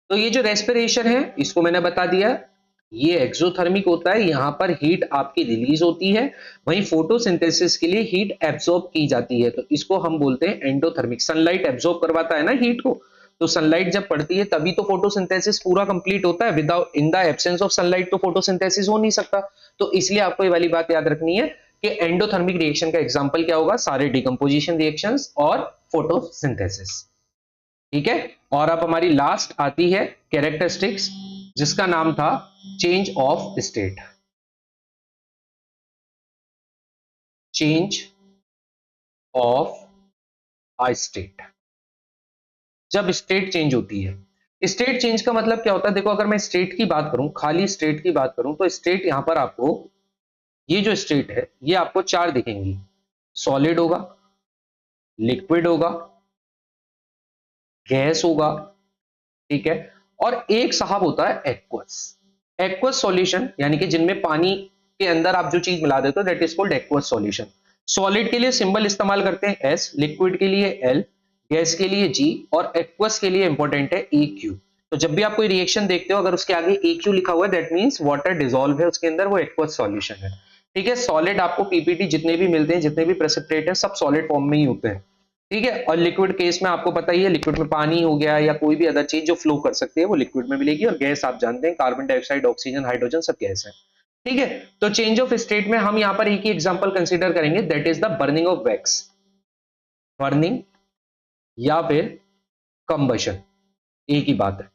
तो ये जो रेस्पिरेशन है इसको मैंने बता दिया, ये एक्सोथर्मिक होता है, यहां पर हीट आपकी रिलीज होती है, वहीं फोटोसिंथेसिस के लिए हीट एब्सॉर्ब की जाती है, तो इसको हम बोलते हैं एंडोथर्मिक। सनलाइट एब्सॉर्ब करवाता है ना हीट को, तो सनलाइट जब पड़ती है तभी तो फोटोसिंथेसिस पूरा कंप्लीट होता है, without in the absence of sunlight तो फोटोसिंथेसिस हो नहीं सकता। तो इसलिए आपको ये वाली बात याद रखनी है कि एंडोथर्मिक रिएक्शन का एग्जांपल क्या होगा, सारे डिकम्पोजिशन रिएक्शंस और फोटोसिंथेसिस। ठीक है, और अब हमारी लास्ट आती है कैरेक्टरिस्टिक्स, जिसका नाम था change of state. Change of a state, जब स्टेट चेंज होती है। स्टेट चेंज का मतलब क्या होता है, देखो अगर मैं स्टेट की बात करूं, खाली स्टेट की बात करूं, तो स्टेट यहां पर आपको, ये जो स्टेट है ये आपको चार दिखेंगी, सॉलिड होगा, लिक्विड होगा, गैस होगा, ठीक है, और एक साहब होता है एक्वस। एक्वस सॉल्यूशन यानी कि जिनमें पानी के अंदर आप जो चीज मिला देते हो, that is called aqueous solution. Solid के लिए सिंबल इस्तेमाल करते हैं एस, लिक्विड के लिए एल, गैस के लिए जी, और एक्वस के लिए इंपॉर्टेंट है ए क्यू। तो जब भी आप कोई रिएक्शन देखते हो अगर उसके आगे ए क्यू लिखा हुआ है, दैट मींस वाटर डिसॉल्व है उसके अंदर, वो एक्वस सॉल्यूशन है। ठीक है, सॉलिड आपको पीपीटी जितने भी मिलते हैं, जितने भी प्रेसिपिटेट है, सब सॉलिड फॉर्म में ही होते हैं। ठीक है, और लिक्विड केस में आपको पता ही है, लिक्विड में पानी हो गया या कोई भी अदर चीज जो फ्लो कर सकती है वो लिक्विड में मिलेगी, और गैस आप जानते हैं कार्बन डाइऑक्साइड, ऑक्सीजन, हाइड्रोजन सब गैस है। ठीक है, तो चेंज ऑफ स्टेट में हम यहां पर एक ही एग्जांपल कंसीडर करेंगे, that is the burning of wax. Burning या फिर कंबशन, एक ही बात है।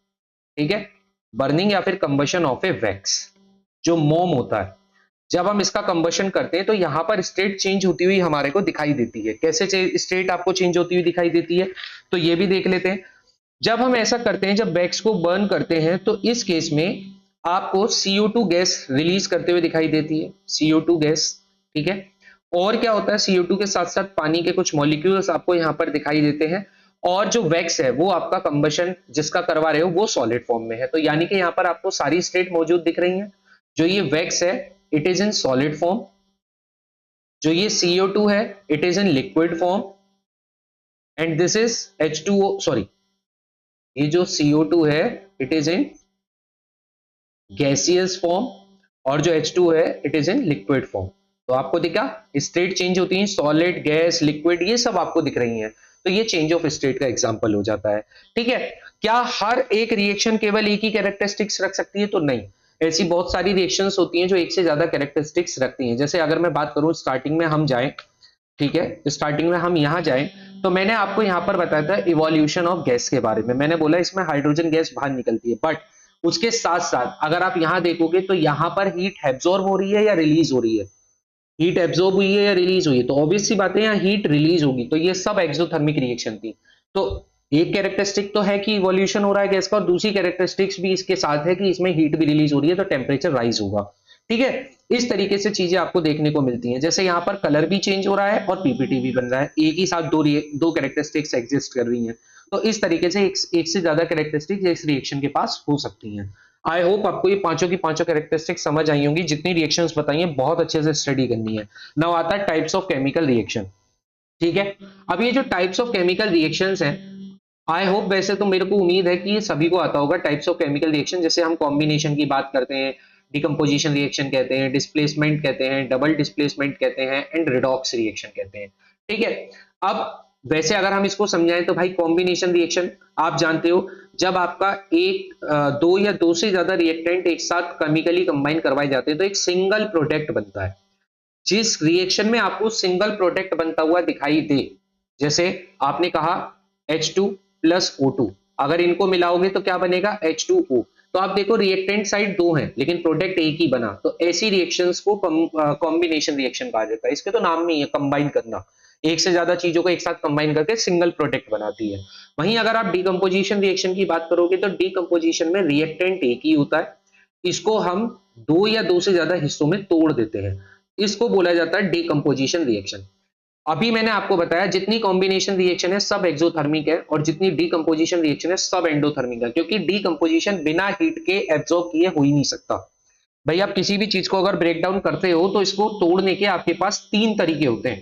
ठीक है, बर्निंग या फिर कंबशन ऑफ ए वैक्स, जो मोम होता है, जब हम इसका कंबशन करते हैं तो यहां पर स्टेट चेंज होती हुई हमारे को दिखाई देती है। कैसे स्टेट आपको चेंज होती हुई दिखाई देती है, तो ये भी देख लेते हैं। जब हम ऐसा करते हैं, जब वैक्स को बर्न करते हैं, तो इस केस में आपको CO2 गैस रिलीज करते हुए दिखाई देती है, CO2 गैस। ठीक है, और क्या होता है, CO2 के साथ साथ पानी के कुछ मॉलिक्यूल्स आपको यहां पर दिखाई देते हैं, और जो वैक्स है वो आपका कंबशन जिसका करवा रहे हो वो सॉलिड फॉर्म में है। तो यानी कि यहां पर आपको सारी स्टेट मौजूद दिख रही है। जो ये वैक्स है it is in solid form, जो ये CO2 है it is in liquid form, and this is H2O, sorry, ये जो CO2 है it is in gaseous form, और जो H2 है it is in liquid form. तो आपको दिखा स्टेट चेंज होती है, सॉलिड, गैस, लिक्विड, ये सब आपको दिख रही हैं। तो ये चेंज ऑफ स्टेट का एग्जांपल हो जाता है। ठीक है, क्या हर एक रिएक्शन केवल एक ही कैरेक्टरिस्टिक्स रख सकती है, तो नहीं, ऐसी बहुत सारी रिएक्शंस होती हैं जो एक से ज्यादा कैरेक्टरिस्टिक्स रखती हैं। जैसे अगर मैं बात करूं स्टार्टिंग में हम जाएं, ठीक है, स्टार्टिंग में हम यहां जाएं, तो मैंने आपको यहां पर बताया था इवोल्यूशन ऑफ गैस के बारे में। मैंने बोला इसमें हाइड्रोजन गैस बाहर निकलती है, बट उसके साथ साथ अगर आप यहां देखोगे तो यहां पर हीट एब्जॉर्ब हो रही है या रिलीज हो रही है, हीट एब्जॉर्ब हुई है या रिलीज हुई है, तो ऑब्वियस सी बात है यहाँ हीट रिलीज होगी। तो ये सब एक्सोथर्मिक रिएक्शन थी। तो एक कैरेक्टरिस्टिक तो है कि इवोल्यूशन हो रहा है गैस का, और दूसरी कैरेक्टरिस्टिक्स भी इसके साथ है कि इसमें हीट भी रिलीज हो रही है, तो टेम्परेचर राइज होगा। ठीक है, इस तरीके से चीजें आपको देखने को मिलती हैं। जैसे यहाँ पर कलर भी चेंज हो रहा है और पीपीटी भी बन रहा है, एक ही साथ दो कैरेक्टरिस्टिक्स एग्जिस्ट कर रही हैं। तो इस तरीके से एक से ज्यादा कैरेक्टरिस्टिक्स इस रिएक्शन के पास हो सकती हैं। आई होप आपको ये पांचों की पांचों कैरेक्टरिस्टिक्स समझ आई होंगी। जितनी रिएक्शंस बताई हैं बहुत अच्छे से स्टडी करनी है। नाउ आता है टाइप्स ऑफ केमिकल रिएक्शन। ठीक है, अब ये जो टाइप्स ऑफ केमिकल रिएक्शंस हैं, आई होप, वैसे तो मेरे को उम्मीद है कि सभी को आता होगा टाइप्स ऑफ केमिकल रिएक्शन। जैसे हम कॉम्बिनेशन की बात करते हैं, डिकम्पोजिशन रिएक्शन कहते हैं, डिस्प्लेसमेंट कहते हैं, डबल डिस्प्लेसमेंट कहते हैं, एंड रिडॉक्स रिएक्शन कहते हैं। ठीक है, अब वैसे अगर हम इसको समझाएं तो भाई कॉम्बिनेशन रिएक्शन आप जानते हो, जब आपका दो या दो से ज्यादा रिएक्टेंट एक साथ केमिकली कंबाइन करवाए जाते हैं तो एक सिंगल प्रोडक्ट बनता है। जिस रिएक्शन में आपको सिंगल प्रोडक्ट बनता हुआ दिखाई दे, जैसे आपने कहा H2 प्लस O2, अगर इनको मिलाओगे तो क्या बनेगा H2O। तो आप देखो रिएक्टेंट साइड दो हैं लेकिन प्रोडक्ट एक ही बना, तो ऐसी रिएक्शंस को कॉम्बिनेशन रिएक्शन कहा जाता है। इसके तो नाम में ही है कंबाइन करना, एक से ज्यादा चीजों को एक साथ कंबाइन करके सिंगल प्रोडक्ट बनाती है। वहीं अगर आप डिकम्पोजिशन रिएक्शन की बात करोगे तो डिकम्पोजिशन में रिएक्टेंट एक ही होता है, इसको हम दो या दो से ज्यादा हिस्सों में तोड़ देते हैं, इसको बोला जाता है डिकम्पोजिशन रिएक्शन। अभी मैंने आपको बताया जितनी कॉम्बिनेशन रिएक्शन है सब एक्सोथर्मिक है, और जितनी डिकम्पोजिशन रिएक्शन है सब एंडोथर्मिक है, क्योंकि डिकम्पोजिशन बिना हीट के एब्जॉर्ब किए हो ही नहीं सकता। भाई आप किसी भी चीज को अगर ब्रेक डाउन करते हो तो इसको तोड़ने के आपके पास तीन तरीके होते हैं।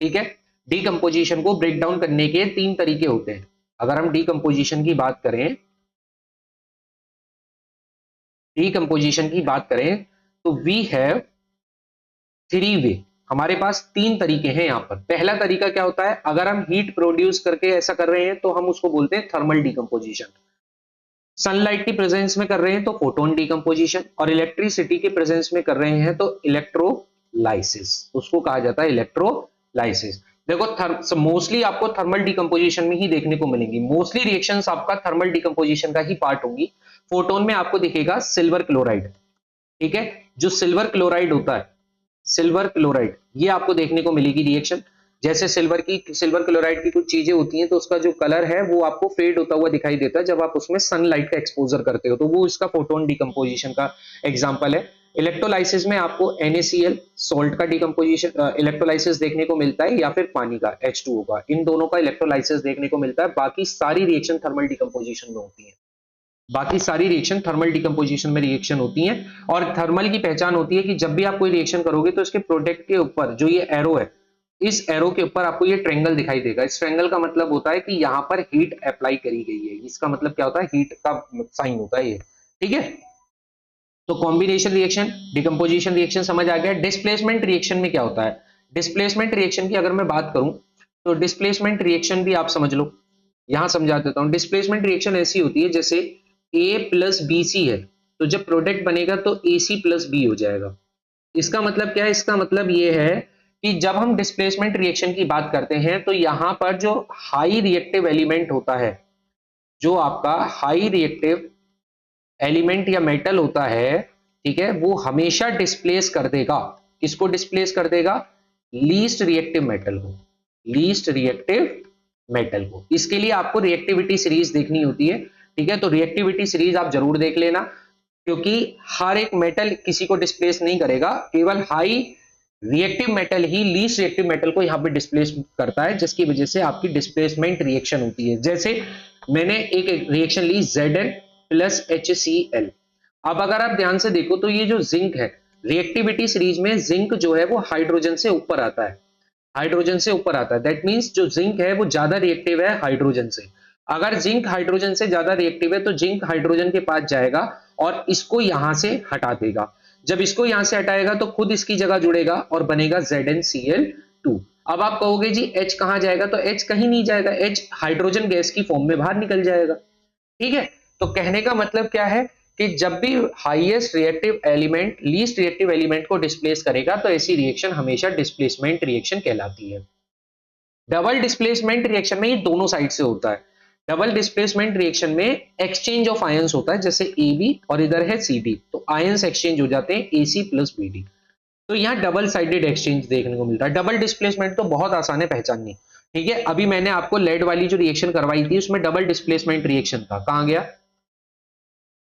ठीक है, डिकम्पोजिशन को ब्रेक डाउन करने के तीन तरीके होते हैं। अगर हम डिकम्पोजिशन की बात करें डीकम्पोजिशन की बात करें तो वी हैव थ्री वे, हमारे पास तीन तरीके हैं यहां पर। पहला तरीका क्या होता है, अगर हम हीट प्रोड्यूस करके ऐसा कर रहे हैं तो हम उसको बोलते हैं थर्मल डीकम्पोजिशन। सनलाइट की प्रेजेंस में कर रहे हैं तो फोटोन डीकम्पोजिशन, और इलेक्ट्रिसिटी के प्रेजेंस में कर रहे हैं तो इलेक्ट्रोलाइसिस, उसको कहा जाता है इलेक्ट्रोलाइसिस। देखो मोस्टली आपको थर्मल डीकम्पोजिशन में ही देखने को मिलेंगी, मोस्टली रिएक्शंस आपका थर्मल डीकम्पोजिशन का ही पार्ट होंगी। फोटोन में आपको दिखेगा सिल्वर क्लोराइड, ठीक है, जो सिल्वर क्लोराइड होता है, सिल्वर क्लोराइड ये आपको देखने को मिलेगी रिएक्शन। जैसे सिल्वर क्लोराइड की कुछ चीजें होती हैं तो उसका जो कलर है वो आपको फेड होता हुआ दिखाई देता है जब आप उसमें सनलाइट का एक्सपोजर करते हो, तो वो इसका फोटोन डिकम्पोजिशन का एग्जांपल है। इलेक्ट्रोलाइसिस में आपको NaCl सॉल्ट का डिकम्पोजिशन इलेक्ट्रोलाइसिस देखने को मिलता है, या फिर पानी का H2O का, इन दोनों का इलेक्ट्रोलाइसिस देखने को मिलता है। बाकी सारी रिएक्शन थर्मल डिकम्पोजिशन में होती है, बाकी सारी रिएक्शन थर्मल डिकम्पोजिशन में रिएक्शन होती हैं। और थर्मल की पहचान होती है कि जब भी आप कोई रिएक्शन करोगे तो इसके प्रोडक्ट के ऊपर जो ये एरो है, इस एरो के ऊपर आपको ये ट्रायंगल दिखाई देगा। इस ट्रायंगल का मतलब होता है कि यहाँ पर हीट अप्लाई करी गई है, इसका मतलब क्या होता है, हीट का साइन होता है ये, ठीक है। तो कॉम्बिनेशन रिएक्शन, डिकम्पोजिशन रिएक्शन समझ आ गया। डिस्प्लेसमेंट रिएक्शन में क्या होता है, डिस्प्लेसमेंट रिएक्शन की अगर मैं बात करूं तो डिस्प्लेसमेंट रिएक्शन भी आप समझ लो, यहां समझा देता हूं। डिस्प्लेसमेंट रिएक्शन ऐसी होती है जैसे A प्लस BC है, तो जब प्रोडक्ट बनेगा तो AC प्लस B हो जाएगा। इसका मतलब क्या है, इसका मतलब ये है कि जब हम डिस्प्लेसमेंट रिएक्शन की बात करते हैं तो यहां पर जो हाई रिएक्टिव एलिमेंट होता है, जो आपका हाई रिएक्टिव एलिमेंट या मेटल होता है, ठीक है, वो हमेशा डिस्प्लेस कर देगा, किसको डिस्प्लेस कर देगा, लीस्ट रिएक्टिव मेटल को, लीस्ट रिएक्टिव मेटल को। इसके लिए आपको रिएक्टिविटी सीरीज देखनी होती है, ठीक है, तो रिएक्टिविटी सीरीज आप जरूर देख लेना, क्योंकि हर एक मेटल किसी को डिस्प्लेस नहीं करेगा, केवल हाई रिएक्टिव मेटल ही लीस्ट रिएक्टिव मेटल को यहां पे डिस्प्लेस करता है, जिसकी वजह से आपकी डिस्प्लेसमेंट रिएक्शन होती है। जैसे मैंने एक रिएक्शन ली Zn प्लस HCl। अब अगर आप ध्यान से देखो तो ये जो जिंक है, रिएक्टिविटी सीरीज में जिंक जो है वो हाइड्रोजन से ऊपर आता है, हाइड्रोजन से ऊपर आता है। दैट मींस जो जिंक है वो ज्यादा रिएक्टिव है हाइड्रोजन से। अगर जिंक हाइड्रोजन से ज्यादा रिएक्टिव है तो जिंक हाइड्रोजन के पास जाएगा और इसको यहां से हटा देगा। जब इसको यहां से हटाएगा तो खुद इसकी जगह जुड़ेगा और बनेगा ZnCl2। अब आप कहोगे जी H कहां जाएगा, तो H कहीं नहीं जाएगा, H हाइड्रोजन गैस की फॉर्म में बाहर निकल जाएगा, ठीक है। तो कहने का मतलब क्या है कि जब भी highest reactive element least reactive element को डिस्प्लेस करेगा तो ऐसी रिएक्शन हमेशा डिस्प्लेसमेंट रिएक्शन कहलाती है। डबल डिस्प्लेसमेंट रिएक्शन में ये दोनों साइड से होता है। डबल डिस्प्लेसमेंट रिएक्शन में एक्सचेंज ऑफ आयंस होता है, जैसे AB और इधर है CD, तो आयंस एक्सचेंज हो जाते हैं AC प्लस BD। तो यहाँ डबल साइडेड एक्सचेंज देखने को मिलता है। डबल डिस्प्लेसमेंट तो बहुत आसान है पहचाननी, ठीक है। अभी मैंने आपको लेड वाली जो रिएक्शन करवाई थी उसमें डबल डिस्प्लेसमेंट रिएक्शन था, कहां गया,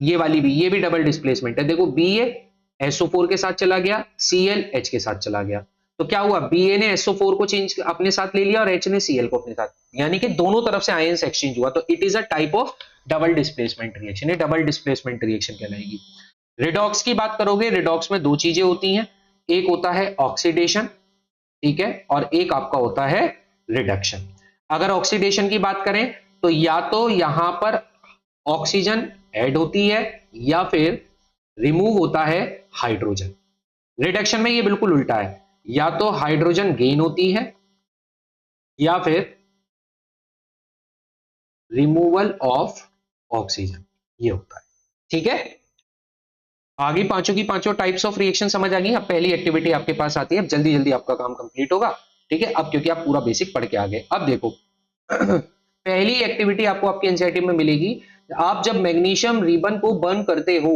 ये वाली भी, ये भी डबल डिस्प्लेसमेंट है। देखो BA SO4 के साथ चला गया, Cl H के साथ चला गया, तो क्या हुआ, BA ने SO4 को चेंज अपने साथ ले लिया और H ने Cl को अपने साथ, यानी कि दोनों तरफ से आयंस एक्सचेंज हुआ, तो it is a type of double displacement reaction, ये डबल डिस्प्लेसमेंट रिएक्शन कहलाएगी। रिडॉक्स की बात करोगे, रिडॉक्स में दो चीजें होती हैं, एक होता है ऑक्सीडेशन, ठीक है, और एक आपका होता है रिडक्शन। अगर ऑक्सीडेशन की बात करें तो या तो यहां पर ऑक्सीजन ऐड होती है या फिर रिमूव होता है हाइड्रोजन। रिडक्शन में ये बिल्कुल उल्टा है, या तो हाइड्रोजन गेन होती है या फिर रिमूवल ऑफ ऑक्सीजन, ये होता है, ठीक है। आगे पांचों की पांचों टाइप्स ऑफ रिएक्शन समझ आ गई। अब पहली एक्टिविटी आपके पास आती है, अब जल्दी जल्दी आपका काम कंप्लीट होगा, ठीक है, अब क्योंकि आप पूरा बेसिक पढ़ के आ गए। अब देखो पहली एक्टिविटी आपको आपकी एनसीईआरटी में मिलेगी, आप जब मैग्नीशियम रिबन को बर्न करते हो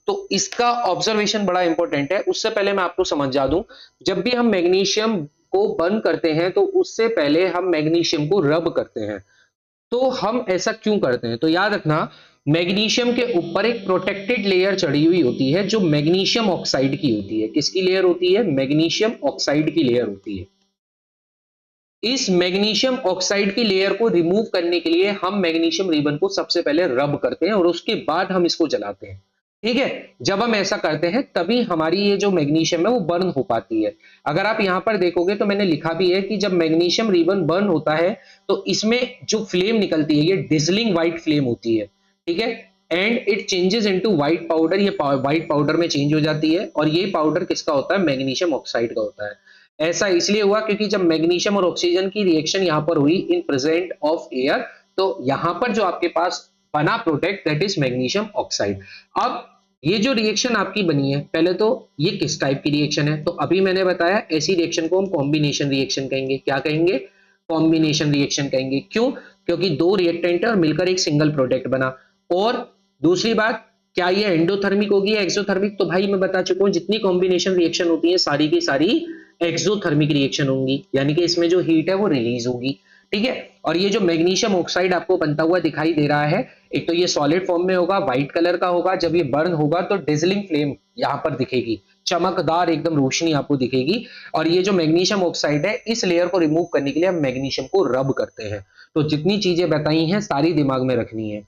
तो इसका ऑब्जर्वेशन बड़ा इंपॉर्टेंट है। उससे पहले मैं आपको समझा दूं, जब भी हम मैग्नीशियम को बर्न करते हैं तो उससे पहले हम मैग्नीशियम को रब करते हैं। तो हम ऐसा क्यों करते हैं, तो याद रखना, मैग्नीशियम के ऊपर एक प्रोटेक्टेड लेयर चढ़ी हुई होती है जो मैग्नीशियम ऑक्साइड की होती है। किसकी लेयर होती है, मैग्नीशियम ऑक्साइड की लेयर होती है। इस मैग्नीशियम ऑक्साइड की लेयर को रिमूव करने के लिए हम मैग्नीशियम रिबन को सबसे पहले रब करते हैं और उसके बाद हम इसको जलाते हैं, ठीक है। जब हम ऐसा करते हैं तभी हमारी ये जो मैग्नीशियम है वो बर्न हो पाती है। अगर आप यहां पर देखोगे तो मैंने लिखा भी है कि जब मैग्नीशियम रिबन बर्न होता है तो इसमें जो फ्लेम निकलती है ये डिजलिंग व्हाइट फ्लेम होती है, ठीक है। And it changes into white powder, ये व्हाइट पाउडर में चेंज हो जाती है। और ये पाउडर किसका होता है? मैग्नीशियम ऑक्साइड का होता है। ऐसा इसलिए हुआ क्योंकि जब मैग्नीशियम और ऑक्सीजन की रिएक्शन यहाँ पर हुई इन प्रेजेंट ऑफ एयर, तो यहाँ पर जो आपके पास बना product that is magnesium oxide. अब ये जो रिएक्शन आपकी बनी है, पहले तो ये किस टाइप की रिएक्शन है? तो अभी मैंने बताया ऐसी रिएक्शन को हम कॉम्बिनेशन रिएक्शन कहेंगे। क्या कहेंगे? कॉम्बिनेशन रिएक्शन कहेंगे। क्यों? क्योंकि दो रिएक्टेंट है और मिलकर एक सिंगल प्रोडक्ट बना। और दूसरी बात, क्या ये एंडोथर्मिक होगी या एक्सोथर्मिक? तो भाई मैं बता चुका हूं जितनी कॉम्बिनेशन रिएक्शन होती है सारी की सारी एक्सोथर्मिक रिएक्शन होंगी, यानी कि इसमें जो हीट है वो रिलीज होगी। ठीक है। और ये जो मैग्नीशियम ऑक्साइड आपको बनता हुआ दिखाई दे रहा है, एक तो ये सॉलिड फॉर्म में होगा, व्हाइट कलर का होगा। जब ये बर्न होगा तो डिजलिंग फ्लेम यहां पर दिखेगी, चमकदार एकदम रोशनी आपको दिखेगी। और ये जो मैग्नीशियम ऑक्साइड है, इस लेयर को रिमूव करने के लिए हम मैग्नीशियम को रब करते हैं। तो जितनी चीजें बताई हैं सारी दिमाग में रखनी है।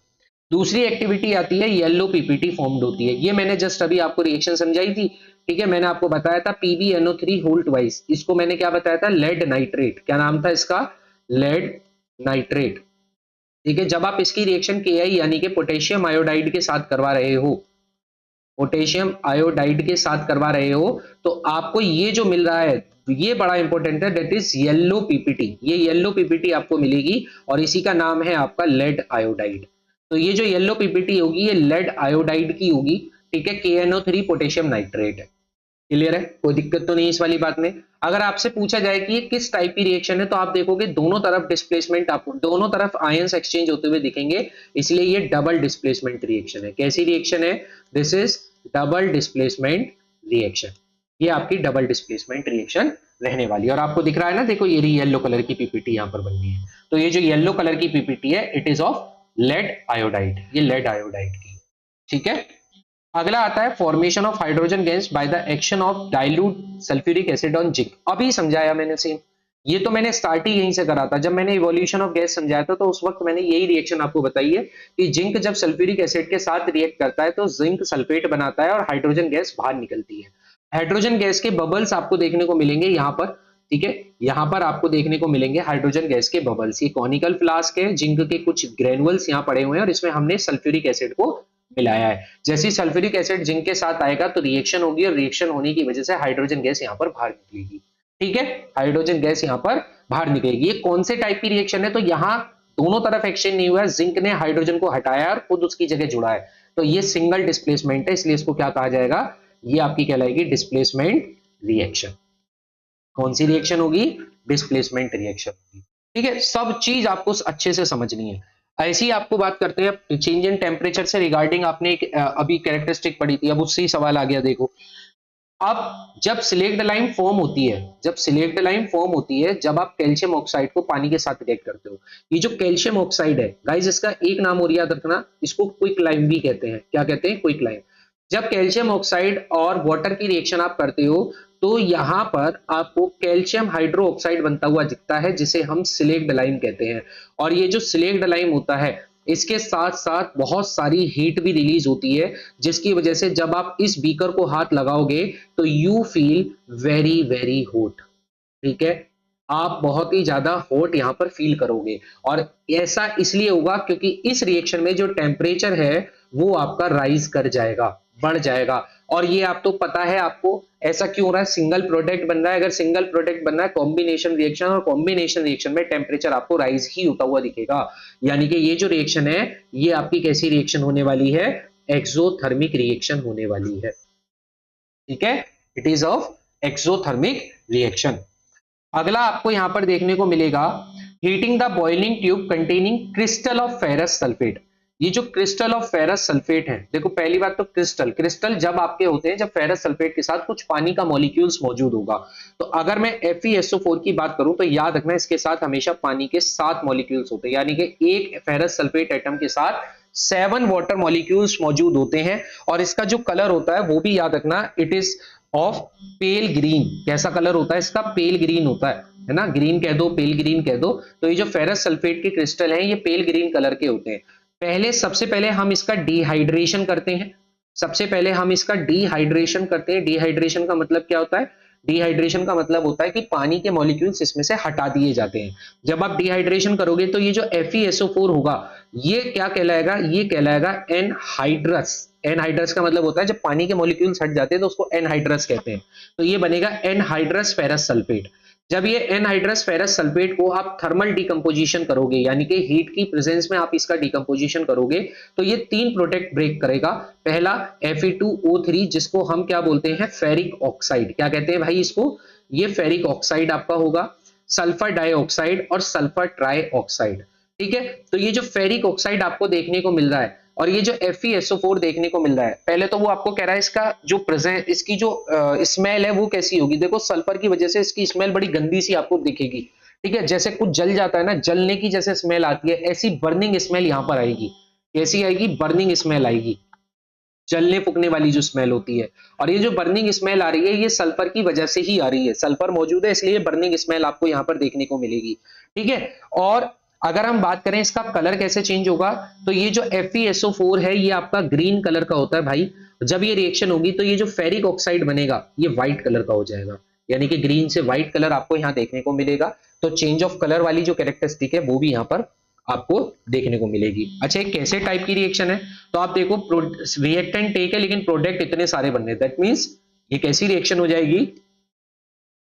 दूसरी एक्टिविटी आती है येलो पीपीटी फॉर्म्ड होती है। ये मैंने जस्ट अभी आपको रिएक्शन समझाई थी। ठीक है, मैंने आपको बताया था PbNO3 होल ट्वाइस, इसको मैंने क्या बताया था? Lead nitrate. क्या नाम था इसका? Lead nitrate. ठीक है, जब आप इसकी रिएक्शन Ki यानी कि पोटेशियम आयोडाइड के साथ करवा रहे हो, पोटेशियम आयोडाइड के साथ करवा रहे हो, तो आपको ये जो मिल रहा है ये बड़ा इंपॉर्टेंट है, दैट इज येलो पीपीटी। ये येलो पीपीटी आपको मिलेगी और इसी का नाम है आपका लेड आयोडाइड। तो ये जो येलो पीपीटी होगी ये लेड आयोडाइड की होगी। ठीक है, KNO3 पोटेशियम नाइट्रेट है। क्लियर है? कोई दिक्कत तो नहीं इस वाली बात में। अगर आपसे पूछा जाए कि ये किस टाइप की रिएक्शन है, तो आप देखोगे दोनों तरफ डिस्प्लेसमेंट, आपको दोनों तरफ आयंस एक्सचेंज होते हुए दिखेंगे, इसलिए ये डबल डिस्प्लेसमेंट रिएक्शन है। कैसी रिएक्शन है? This is double displacement reaction. ये आपकी डबल डिस्प्लेसमेंट रिएक्शन रहने वाली है। और आपको दिख रहा है ना, देखो ये येलो कलर की पीपीटी यहां पर बननी है। तो ये जो येलो कलर की पीपीटी है, it is of lead iodide, ये लेड आयोडाइड की। ठीक है। अगला आता है formation of hydrogen gas by the action of dilute sulphuric acid on zinc. अभी समझाया मैंने सेम, ये तो मैंने स्टार्ट ही यहीं से करा था। जब मैंने इवोल्यूशन ऑफ गैस समझाया था तो उस वक्त मैंने यही रिएक्शन आपको बताई है कि जिंक जब सल्फ्यूरिक एसिड के साथ रिएक्ट करता है तो जिंक सल्फेट बनाता है और हाइड्रोजन गैस बाहर निकलती है। हाइड्रोजन गैस के बबल्स आपको देखने को मिलेंगे यहाँ पर। ठीक है, यहाँ पर आपको देखने को मिलेंगे हाइड्रोजन गैस के बबल्स। ये कॉनिकल फ्लास्क है, जिंक के कुछ ग्रेनुअल्स यहाँ पड़े हुए हैं और इसमें हमने सल्फ्यूरिक एसिड को मिलाया है। जैसे सल्फ्यूरिक एसिड जिंक के साथ आएगा तो रिएक्शन होगी और रिएक्शन होने की वजह से हाइड्रोजन गैस यहाँ पर बाहर निकलेगी। ठीक है, हाइड्रोजन गैस यहाँ पर बाहर निकलेगी। ये कौन से टाइप की रिएक्शन है? तो यहाँ दोनों तरफ एक्सचेंज नहीं हुआ है, जिंक ने हाइड्रोजन को हटाया और खुद उसकी जगह जुड़ा है, तो ये सिंगल डिस्प्लेसमेंट है, इसलिए इसको क्या कहा जाएगा? ये आपकी कहलाएगी डिस्प्लेसमेंट रिएक्शन। कौन सी रिएक्शन होगी? डिस्प्लेसमेंट रिएक्शन होगी। ठीक है, सब चीज आपको अच्छे से समझनी है। ऐसी ही आपको बात करते हैं चेंज इन टेम्परेचर से रिगार्डिंग। आपने एक अभी कैरेक्टरिस्टिक पढ़ी थी, अब उससे ही सवाल आ गया। देखो, अब जब सिलेक्ट लाइम फॉर्म होती है, जब सिलेक्ट लाइम फॉर्म होती है, जब आप कैल्शियम ऑक्साइड को पानी के साथ रिएक्ट करते हो, ये जो कैल्शियम ऑक्साइड है गाइस, इसका एक नाम और याद रखना, इसको क्विक लाइम भी कहते हैं। क्या कहते हैं? Quick lime. जब कैल्शियम ऑक्साइड और वाटर की रिएक्शन आप करते हो तो यहां पर आपको कैल्शियम हाइड्रो ऑक्साइड बनता हुआ दिखता है, जिसे हम सिलेक्ट लाइम कहते हैं। और ये जो सिलेक्ट लाइम होता है, इसके साथ साथ बहुत सारी हीट भी रिलीज होती है, जिसकी वजह से जब आप इस बीकर को हाथ लगाओगे तो you feel very very hot. ठीक है, आप बहुत ही ज्यादा हॉट यहां पर फील करोगे। और ऐसा इसलिए होगा क्योंकि इस रिएक्शन में जो टेम्परेचर है वो आपका राइज कर जाएगा, बढ़ जाएगा। और ये आप तो पता है आपको, ऐसा क्यों हो रहा है? सिंगल प्रोडक्ट बन रहा है। अगर सिंगल प्रोडक्ट बन रहा है कॉम्बिनेशन रिएक्शन, और कॉम्बिनेशन रिएक्शन में टेम्परेचर आपको राइज ही होता हुआ दिखेगा। यानी कि ये जो रिएक्शन है ये आपकी कैसी रिएक्शन होने वाली है? एक्सोथर्मिक रिएक्शन होने वाली है। ठीक है, it is of exothermic reaction. अगला आपको यहां पर देखने को मिलेगा heating the boiling tube containing crystal of ferrous sulphate. ये जो क्रिस्टल ऑफ फेरस सल्फेट है, देखो पहली बात तो क्रिस्टल, क्रिस्टल जब आपके होते हैं जब फेरस सल्फेट के साथ कुछ पानी का मॉलिक्यूल्स मौजूद होगा। तो अगर मैं FeSO4 की बात करूं तो याद रखना इसके साथ हमेशा पानी के 7 मॉलिक्यूल्स होते हैं, यानी कि एक फेरस सल्फेट एटम के साथ 7 वाटर मॉलिक्यूल्स मौजूद होते हैं। और इसका जो कलर होता है वो भी याद रखना, it is of pale green. कैसा कलर होता है इसका? पेल ग्रीन होता है ना, ग्रीन कह दो, पेल ग्रीन कह दो। तो ये जो फेरस सल्फेट के क्रिस्टल हैं ये पेल ग्रीन कलर के होते हैं। सबसे पहले हम इसका डिहाइड्रेशन करते हैं। सबसे पहले हम इसका डिहाइड्रेशन करते हैं। डिहाइड्रेशन का मतलब क्या होता है? डिहाइड्रेशन का मतलब होता है कि पानी के मॉलिक्यूल्स इसमें से हटा दिए जाते हैं। जब आप डिहाइड्रेशन करोगे तो ये जो FeSO4 होगा ये क्या कहलाएगा, ये कहलाएगा एनहाइड्रस। एनहाइड्रस का मतलब होता है जब पानी के मॉलिक्यूल्स हट जाते हैं तो उसको एनहाइड्रस कहते हैं। तो ये बनेगा एनहाइड्रस फेरस सल्फेट। जब ये एनहाइड्रस फेरस सल्फेट को आप थर्मल डिकम्पोजिशन करोगे, यानी कि हीट की प्रेजेंस में आप इसका डिकम्पोजिशन करोगे, तो ये 3 प्रोडक्ट ब्रेक करेगा। पहला Fe2O3 जिसको हम क्या बोलते हैं, फेरिक ऑक्साइड। क्या कहते हैं भाई इसको, ये फेरिक ऑक्साइड आपका होगा, सल्फर डाइऑक्साइड और सल्फर ट्राई ऑक्साइड। ठीक है, तो ये जो फेरिक ऑक्साइड आपको देखने को मिल रहा है और ये जो FeSO4 देखने को मिल रहा है, पहले तो वो आपको कह रहा है इसका जो प्रेजेंट, इसकी जो स्मेल है वो कैसी होगी। देखो सल्फर की वजह से इसकी स्मेल बड़ी गंदी सी आपको दिखेगी। ठीक है, जैसे कुछ जल जाता है ना, जलने की जैसे स्मेल आती है, ऐसी बर्निंग स्मेल यहां पर आएगी। कैसी आएगी, बर्निंग स्मेल आएगी, जलने फूकने वाली जो स्मेल होती है। और ये जो बर्निंग स्मेल आ रही है ये सल्फर की वजह से ही आ रही है, सल्फर मौजूद है इसलिए बर्निंग स्मेल आपको यहां पर देखने को मिलेगी। ठीक है, और अगर हम बात करें इसका कलर कैसे चेंज होगा, तो ये जो FeSO4 है ये आपका ग्रीन कलर का होता है भाई। जब ये रिएक्शन होगी तो ये जो फेरिक ऑक्साइड बनेगा ये व्हाइट कलर का हो जाएगा, यानी कि ग्रीन से व्हाइट कलर आपको यहां देखने को मिलेगा। तो चेंज ऑफ कलर वाली जो कैरेक्टरिस्टिक है वो भी यहां पर आपको देखने को मिलेगी। अच्छा, एक कैसे टाइप की रिएक्शन है, तो आप देखो रिएक्टेंट एक है लेकिन प्रोडक्ट इतने सारे बनने, दैट मींस ये कैसी रिएक्शन हो जाएगी,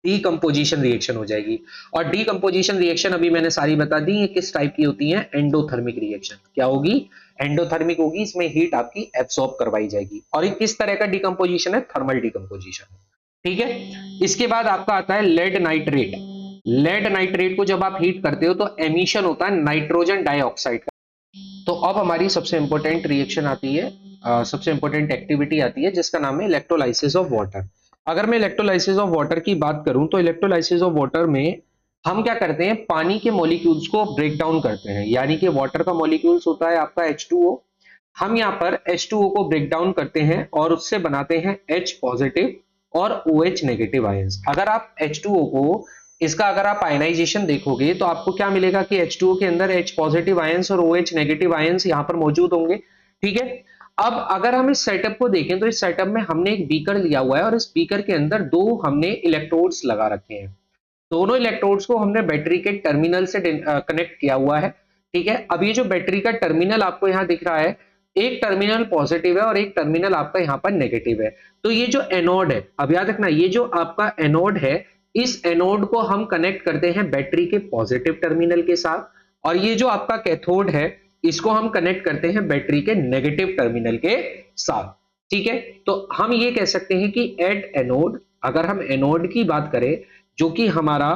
डीकंपोजिशन रिएक्शन हो जाएगी। और डीकंपोजिशन रिएक्शन अभी मैंने सारी बता दी, ये किस टाइप की होती है, एंडोथर्मिक रिएक्शन। क्या होगी, एंडोथर्मिक होगी, इसमें हीट आपकी एब्सॉर्ब करवाई जाएगी। और ये किस तरह का डीकंपोजिशन है, थर्मल डीकंपोजिशन। ठीक है, इसके बाद आपका आता है लेड नाइट्रेट। लेड नाइट्रेट को जब आप हीट करते हो तो एमिशन होता है नाइट्रोजन डाइऑक्साइड का। तो अब हमारी सबसे इंपॉर्टेंट रिएक्शन आती है, सबसे इंपॉर्टेंट एक्टिविटी आती है जिसका नाम है इलेक्ट्रोलाइसिस ऑफ वाटर। अगर मैं इलेक्ट्रोलाइसिस ऑफ वाटर की बात करूं तो इलेक्ट्रोलाइसिस ऑफ वाटर में हम क्या करते हैं, पानी के मॉलिक्यूल्स को ब्रेक डाउन करते हैं। यानी कि वाटर का मॉलिक्यूल्स होता है आपका H2O, हम यहाँ पर H2O को ब्रेक डाउन करते हैं और उससे बनाते हैं H पॉजिटिव और OH नेगेटिव आयंस। अगर आप H2O को, इसका अगर आप आयनाइजेशन देखोगे तो आपको क्या मिलेगा कि H2O के अंदर H पॉजिटिव आयंस और OH नेगेटिव आयंस यहाँ पर मौजूद होंगे। ठीक है, अब अगर हम इस सेटअप को देखें तो इस सेटअप में हमने एक बीकर लिया हुआ है और इस बीकर के अंदर दो हमने इलेक्ट्रोड्स लगा रखे हैं। दोनों इलेक्ट्रोड्स को हमने बैटरी के टर्मिनल से कनेक्ट किया हुआ है। ठीक है, अब ये जो बैटरी का टर्मिनल आपको यहाँ दिख रहा है, एक टर्मिनल पॉजिटिव है और एक टर्मिनल आपका यहाँ पर नेगेटिव है। तो ये जो एनोड है, अब याद रखना, ये जो आपका एनोड है, इस एनोड को हम कनेक्ट करते हैं बैटरी के पॉजिटिव टर्मिनल के साथ, और ये जो आपका कैथोड है इसको हम कनेक्ट करते हैं बैटरी के नेगेटिव टर्मिनल के साथ। ठीक है, तो हम ये कह सकते हैं कि एट एनोड, अगर हम एनोड की बात करें जो कि हमारा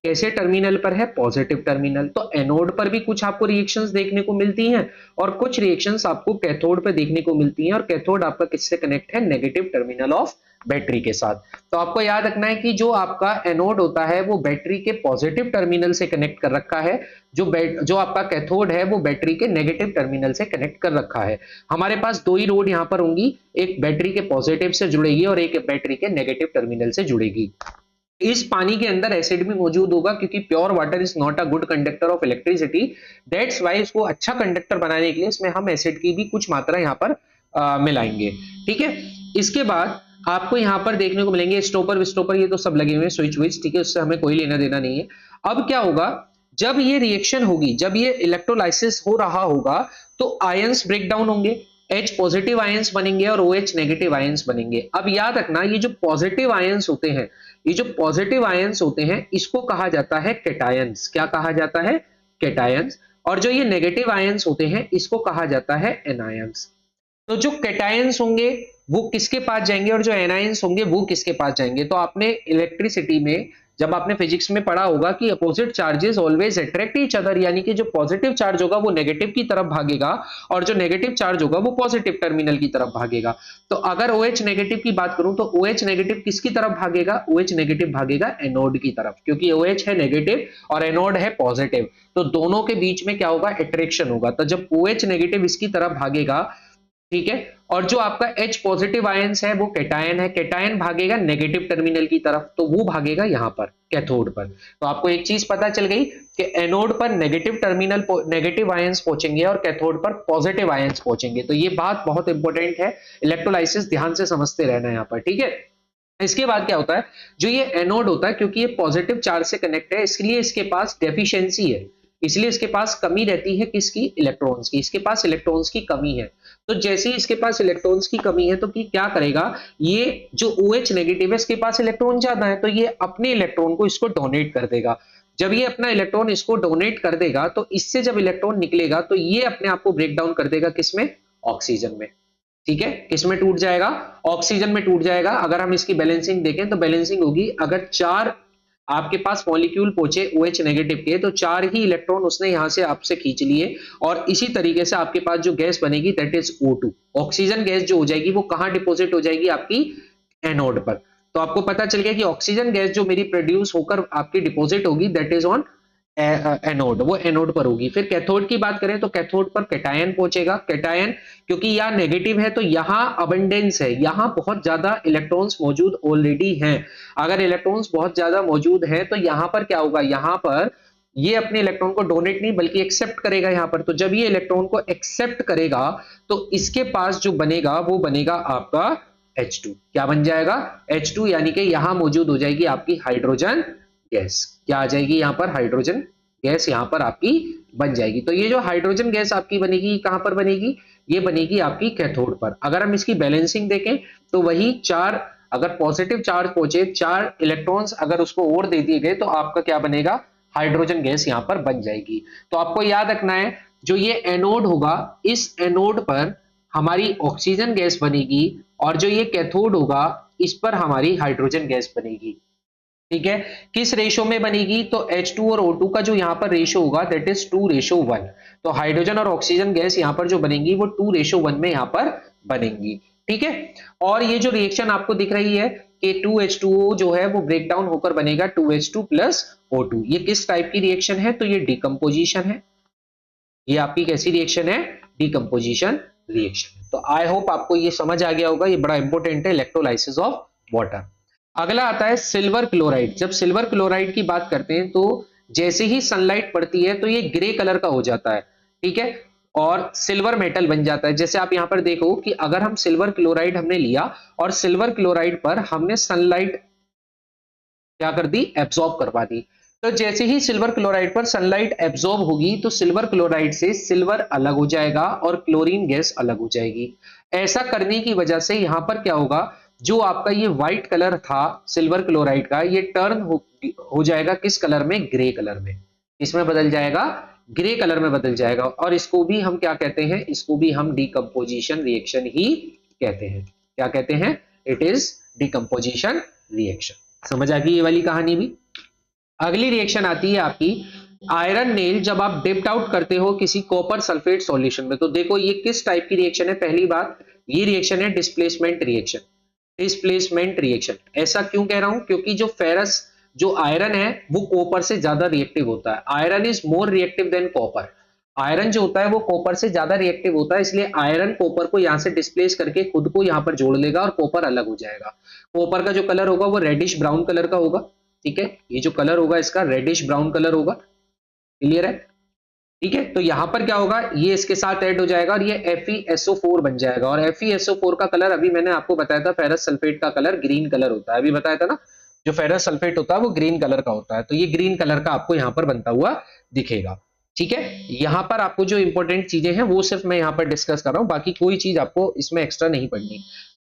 कैसे टर्मिनल पर है, पॉजिटिव टर्मिनल, तो एनोड पर भी कुछ आपको रिएक्शंस देखने को मिलती हैं और कुछ रिएक्शंस आपको कैथोड पर देखने को मिलती हैं। और कैथोड आपका किससे कनेक्ट है, नेगेटिव टर्मिनल ऑफ बैटरी के साथ। तो आपको याद रखना है कि जो आपका एनोड होता है वो बैटरी के पॉजिटिव टर्मिनल से कनेक्ट कर रखा है, जो आपका कैथोड है वो बैटरी के नेगेटिव टर्मिनल से कनेक्ट कर रखा है। हमारे पास दो ही रोड यहाँ पर होंगी, एक बैटरी के पॉजिटिव से जुड़ेगी और एक बैटरी के नेगेटिव टर्मिनल से जुड़ेगी। इस पानी के अंदर एसिड भी मौजूद होगा क्योंकि pure water is not a good conductor of electricity, that's why इसको अच्छा कंडक्टर बनाने के लिए इसमें हम एसिड की भी कुछ मात्रा यहाँ पर मिलाएंगे। ठीक है, इसके बाद आपको यहाँ पर देखने को मिलेंगे स्टॉपर विस्टॉपर, ये तो सब लगे हुए हैं, स्विच विच, ठीक है, उससे हमें कोई लेना देना नहीं है। अब क्या होगा, जब ये रिएक्शन होगी, जब ये इलेक्ट्रोलाइसिस हो रहा होगा तो आयंस ब्रेक डाउन होंगे, H पॉजिटिव आयंस बनेंगे और OH नेगेटिव आयंस बनेंगे। अब याद रखना, ये जो पॉजिटिव आयंस होते हैं, ये जो पॉजिटिव आयंस होते हैं इसको कहा जाता है कैटायंस। क्या कहा जाता है, कैटायंस। और जो ये नेगेटिव आयंस होते हैं इसको कहा जाता है एनायंस। तो जो कैटायंस होंगे वो किसके पास जाएंगे और जो एनायंस होंगे वो किसके पास जाएंगे। तो आपने इलेक्ट्रिसिटी में, जब आपने फिजिक्स में पढ़ा होगा कि opposite charges always attract each other, यानी कि जो पॉजिटिव चार्ज होगा वो नेगेटिव की तरफ भागेगा और जो नेगेटिव चार्ज होगा वो पॉजिटिव टर्मिनल की तरफ भागेगा। तो अगर OH नेगेटिव की बात करूं तो OH नेगेटिव किसकी तरफ भागेगा, OH नेगेटिव भागेगा एनोड की तरफ, क्योंकि OH है नेगेटिव और एनोड है पॉजिटिव, तो दोनों के बीच में क्या होगा, अट्रैक्शन होगा। तो जब OH नेगेटिव इसकी तरफ भागेगा, ठीक है, और जो आपका H पॉजिटिव आयंस है वो कैटायन है, कैटायन भागेगा नेगेटिव टर्मिनल की तरफ, तो वो भागेगा यहां पर कैथोड पर। तो आपको एक चीज पता चल गई कि एनोड पर नेगेटिव टर्मिनल नेगेटिव आयंस पहुंचेंगे और कैथोड पर पॉजिटिव आयंस पहुंचेंगे। तो ये बात बहुत इंपॉर्टेंट है, इलेक्ट्रोलाइसिस ध्यान से समझते रहना यहां पर। ठीक है, इसके बाद क्या होता है, जो ये एनोड होता है, क्योंकि ये पॉजिटिव चार्ज से कनेक्ट है, इसलिए इसके पास डेफिशिएंसी है, इसलिए इसके पास कमी रहती है किसकी, इलेक्ट्रॉन्स की, इसके पास इलेक्ट्रॉन्स की कमी है। तो जैसे ही इसके पास इलेक्ट्रॉन्स की कमी है तो क्या करेगा, ये जो OH नेगेटिव है इसके पास इलेक्ट्रॉन ज्यादा है, तो ये अपने इलेक्ट्रॉन को इसको डोनेट कर देगा। जब ये अपना इलेक्ट्रॉन इसको डोनेट कर देगा तो इससे जब इलेक्ट्रॉन निकलेगा तो ये अपने आप को ब्रेक डाउन कर देगा किसमें, ऑक्सीजन में। ठीक है, किसमें टूट जाएगा, ऑक्सीजन में टूट जाएगा। अगर हम इसकी बैलेंसिंग देखें तो बैलेंसिंग होगी, अगर 4 आपके पास मॉलिक्यूल पहुंचे OH नेगेटिव के, तो 4 ही इलेक्ट्रॉन उसने यहां से आपसे खींच लिए, और इसी तरीके से आपके पास जो गैस बनेगी that is O2। Oxygen gas जो हो जाएगी वो कहां डिपोजिट हो जाएगी, आपकी एनोड पर। तो आपको पता चल गया कि ऑक्सीजन गैस जो मेरी प्रोड्यूस होकर आपकी डिपोजिट होगी दैट इज ऑन एनोड, वो एनोड पर होगी। फिर कैथोड की बात करें तो कैथोड पर कैटायन पहुंचेगा। कैटायन क्योंकि यहाँ नेगेटिव है तो यहाँ अबंडेंस है, यहाँ बहुत ज्यादा इलेक्ट्रॉन्स मौजूद ऑलरेडी हैं। अगर इलेक्ट्रॉन्स बहुत ज्यादा मौजूद हैं तो यहाँ पर क्या होगा, यहाँ पर ये अपने इलेक्ट्रॉन को डोनेट नहीं बल्कि एक्सेप्ट करेगा यहाँ पर। तो जब ये इलेक्ट्रॉन को एक्सेप्ट करेगा तो इसके पास जो बनेगा वो बनेगा आपका H2। क्या बन जाएगा, H2, यानी कि यहां मौजूद हो जाएगी आपकी हाइड्रोजन गैस। क्या आ जाएगी यहाँ पर, हाइड्रोजन गैस यहाँ पर आपकी बन जाएगी। तो ये जो हाइड्रोजन गैस आपकी बनेगी कहां पर बनेगी, ये बनेगी आपकी कैथोड पर। अगर हम इसकी बैलेंसिंग देखें तो वही 4, अगर पॉजिटिव चार्ज पहुंचे, 4 इलेक्ट्रॉन्स अगर उसको और दे दिए गए तो आपका क्या बनेगा, हाइड्रोजन गैस यहाँ पर बन जाएगी। तो आपको याद रखना है, जो ये एनोड होगा इस एनोड पर हमारी ऑक्सीजन गैस बनेगी, और जो ये कैथोड होगा इस पर हमारी हाइड्रोजन गैस बनेगी। ठीक है, किस रेशो में बनेगी, तो H2 और O2 का जो यहाँ पर रेशो होगा दैट इज 2:1। तो हाइड्रोजन और ऑक्सीजन गैस यहाँ पर जो बनेगी वो 2:1 में यहाँ पर बनेंगी। ठीक है, और ये जो रिएक्शन आपको दिख रही है कि 2H2O जो है वो ब्रेक डाउन होकर बनेगा 2H2 प्लस O2। ये किस टाइप की रिएक्शन है, तो ये डिकम्पोजिशन है। ये आपकी कैसी रिएक्शन है, डिकम्पोजिशन रिएक्शन। तो आई होप आपको ये समझ आ गया होगा, ये बड़ा इंपॉर्टेंट है, इलेक्ट्रोलाइसिस ऑफ वाटर। अगला आता है सिल्वर क्लोराइड। जब सिल्वर क्लोराइड की बात करते हैं तो जैसे ही सनलाइट पड़ती है तो ये ग्रे कलर का हो जाता है। ठीक है, और सिल्वर मेटल बन जाता है। जैसे आप यहां पर देखो कि अगर हम सिल्वर क्लोराइड हमने लिया और सिल्वर क्लोराइड पर हमने सनलाइट क्या कर दी, एब्जॉर्ब करवा दी, तो जैसे ही सिल्वर क्लोराइड पर सनलाइट एब्जॉर्ब होगी तो सिल्वर क्लोराइड से सिल्वर अलग हो जाएगा और क्लोरीन गैस अलग हो जाएगी। ऐसा करने की वजह से यहां पर क्या होगा, जो आपका ये व्हाइट कलर था सिल्वर क्लोराइड का, ये टर्न हो जाएगा किस कलर में, ग्रे कलर में। इसमें बदल जाएगा, ग्रे कलर में बदल जाएगा। और इसको भी हम क्या कहते हैं, इसको भी हम डिकम्पोजिशन रिएक्शन ही कहते हैं। क्या कहते हैं, इट इज डिकम्पोजिशन रिएक्शन। समझ आ गई ये वाली कहानी भी। अगली रिएक्शन आती है आपकी आयरन नेल। जब आप डिप्ड आउट करते हो किसी कॉपर सल्फेट सॉल्यूशन में, तो देखो ये किस टाइप की रिएक्शन है। पहली बात, ये रिएक्शन है डिस्प्लेसमेंट रिएक्शन। डिस्प्लेसमेंट रिएक्शन ऐसा क्यों कह रहा हूं, क्योंकि जो फेरस जो आयरन है वो कॉपर से ज्यादा रिएक्टिव होता है। Iron is more reactive than copper. Iron जो होता है वो कॉपर से ज्यादा रिएक्टिव होता है, इसलिए आयरन कॉपर को यहां से डिस्प्लेस करके खुद को यहां पर जोड़ लेगा और कॉपर अलग हो जाएगा। कॉपर का जो कलर होगा वो रेडिश ब्राउन कलर का होगा। ठीक है, ये जो कलर होगा इसका रेडिश ब्राउन कलर होगा। क्लियर है, ठीक है। तो यहां पर क्या होगा, ये इसके साथ ऐड हो जाएगा और ये FeSO4 बन जाएगा। और FeSO4 का कलर अभी मैंने आपको बताया था, फेरस सल्फेट का कलर ग्रीन कलर होता है। अभी बताया था ना, जो फेरस सल्फेट होता है वो ग्रीन कलर का होता है। तो ये ग्रीन कलर का आपको यहां पर बनता हुआ दिखेगा। ठीक है, यहां पर आपको जो इंपॉर्टेंट चीजें हैं वो सिर्फ मैं यहां पर डिस्कस कर रहा हूं, बाकी कोई चीज आपको इसमें एक्स्ट्रा नहीं पढ़नी।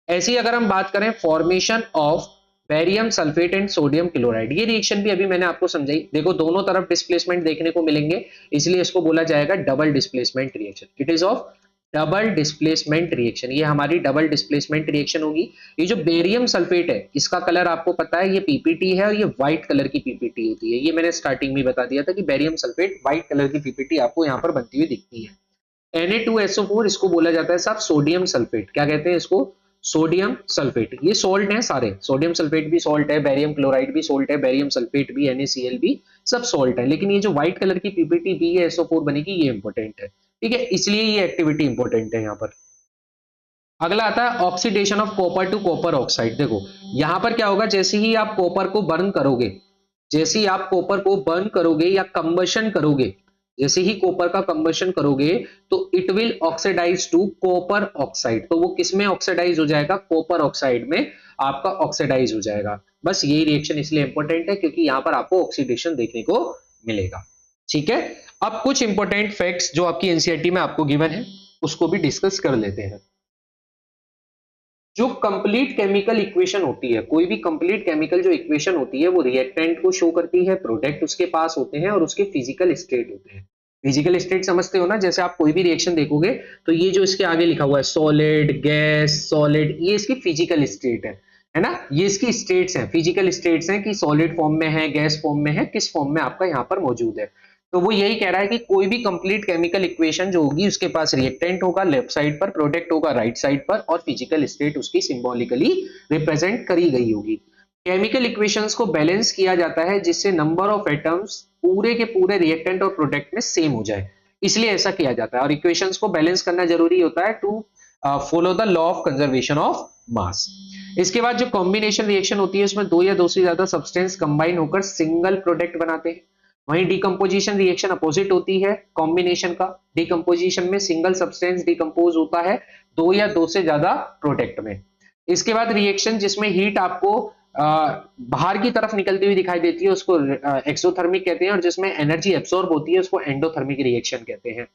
ऐसी अगर हम बात करें formation of barium sulphate and sodium chloride, ये रिएक्शन भी अभी मैंने आपको समझाई। देखो दोनों तरफ डिस्प्लेसमेंट देखने को मिलेंगे, इसलिए इसको बोला जाएगा double displacement reaction. It is of double displacement reaction. ये हमारी डबल डिस्प्लेसमेंट रिएक्शन होगी। ये जो बेरियम सल्फेट है इसका कलर आपको पता है, ये पीपीटी है और ये व्हाइट कलर की पीपीटी होती है। ये मैंने स्टार्टिंग में बता दिया था कि बेरियम सल्फेट व्हाइट कलर की पीपीटी आपको यहाँ पर बनती हुई दिखती है। Na2SO4 इसको बोला जाता है साहब सोडियम सल्फेट। क्या कहते हैं इसको, सोडियम सल्फेट। ये सॉल्ट है सारे, सोडियम सल्फेट भी सॉल्ट है, बेरियम क्लोराइड भी सॉल्ट है, बेरियम सल्फेट भी, NaCl भी, सब सॉल्ट है। लेकिन ये जो व्हाइट कलर की पीपीटी BaSO4 बनेगी ये इंपॉर्टेंट है। ठीक है, इसलिए ये एक्टिविटी इंपॉर्टेंट है यहाँ पर। अगला आता है oxidation of copper two copper oxide. देखो यहां पर क्या होगा, जैसे ही आप कॉपर को बर्न करोगे, जैसे ही आप कॉपर को बर्न करोगे या कंबशन करोगे, जैसे ही कॉपर का कंबशन करोगे तो it will oxidise to copper oxide, तो वो किस में ऑक्सीडाइज हो जाएगा, कॉपर ऑक्साइड में आपका ऑक्सीडाइज हो जाएगा। बस यही रिएक्शन इसलिए इंपॉर्टेंट है क्योंकि यहां पर आपको ऑक्सीडेशन देखने को मिलेगा। ठीक है, अब कुछ इंपॉर्टेंट फैक्ट्स जो आपकी एनसीईआरटी में आपको गिवन है उसको भी डिस्कस कर लेते हैं। जो कंप्लीट केमिकल इक्वेशन होती है, कोई भी कंप्लीट केमिकल जो इक्वेशन होती है वो रिएक्टेंट को शो करती है, प्रोडक्ट उसके पास होते हैं और उसके फिजिकल स्टेट होते हैं। फिजिकल स्टेट समझते हो ना, जैसे आप कोई भी रिएक्शन देखोगे तो ये जो इसके आगे लिखा हुआ है सॉलिड, गैस, सॉलिड, ये इसकी फिजिकल स्टेट है ना, ये इसकी स्टेट्स हैं, फिजिकल स्टेट्स हैं कि सॉलिड फॉर्म में है, गैस फॉर्म में है, किस फॉर्म में आपका यहाँ पर मौजूद है। तो वो यही कह रहा है कि कोई भी कंप्लीट केमिकल इक्वेशन जो होगी उसके पास रिएक्टेंट होगा लेफ्ट साइड पर, प्रोडक्ट होगा राइट साइड पर, और फिजिकल स्टेट उसकी सिंबॉलिकली रिप्रेजेंट करी गई होगी। केमिकल इक्वेशंस को बैलेंस किया जाता है जिससे नंबर ऑफ एटम्स पूरे के पूरे रिएक्टेंट और प्रोडक्ट में सेम हो जाए, इसलिए ऐसा किया जाता है। और इक्वेशंस को बैलेंस करना जरूरी होता है to follow the law of conservation of mass. इसके बाद जो कॉम्बिनेशन रिएक्शन होती है उसमें दो या दो से ज्यादा सब्सटेंस कंबाइन होकर सिंगल प्रोडक्ट बनाते हैं। वहीं डिकम्पोजिशन रिएक्शन अपोजिट होती है कॉम्बिनेशन का। डिकम्पोजिशन में सिंगल सब्सटेंस डिकम्पोज होता है दो या दो से ज्यादा प्रोडक्ट में। इसके बाद रिएक्शन जिसमें हीट आपको बाहर की तरफ निकलती हुई दिखाई देती है उसको एक्सोथर्मिक कहते हैं, और जिसमें एनर्जी एब्सॉर्ब होती है उसको एंडोथर्मिक रिएक्शन कहते हैं।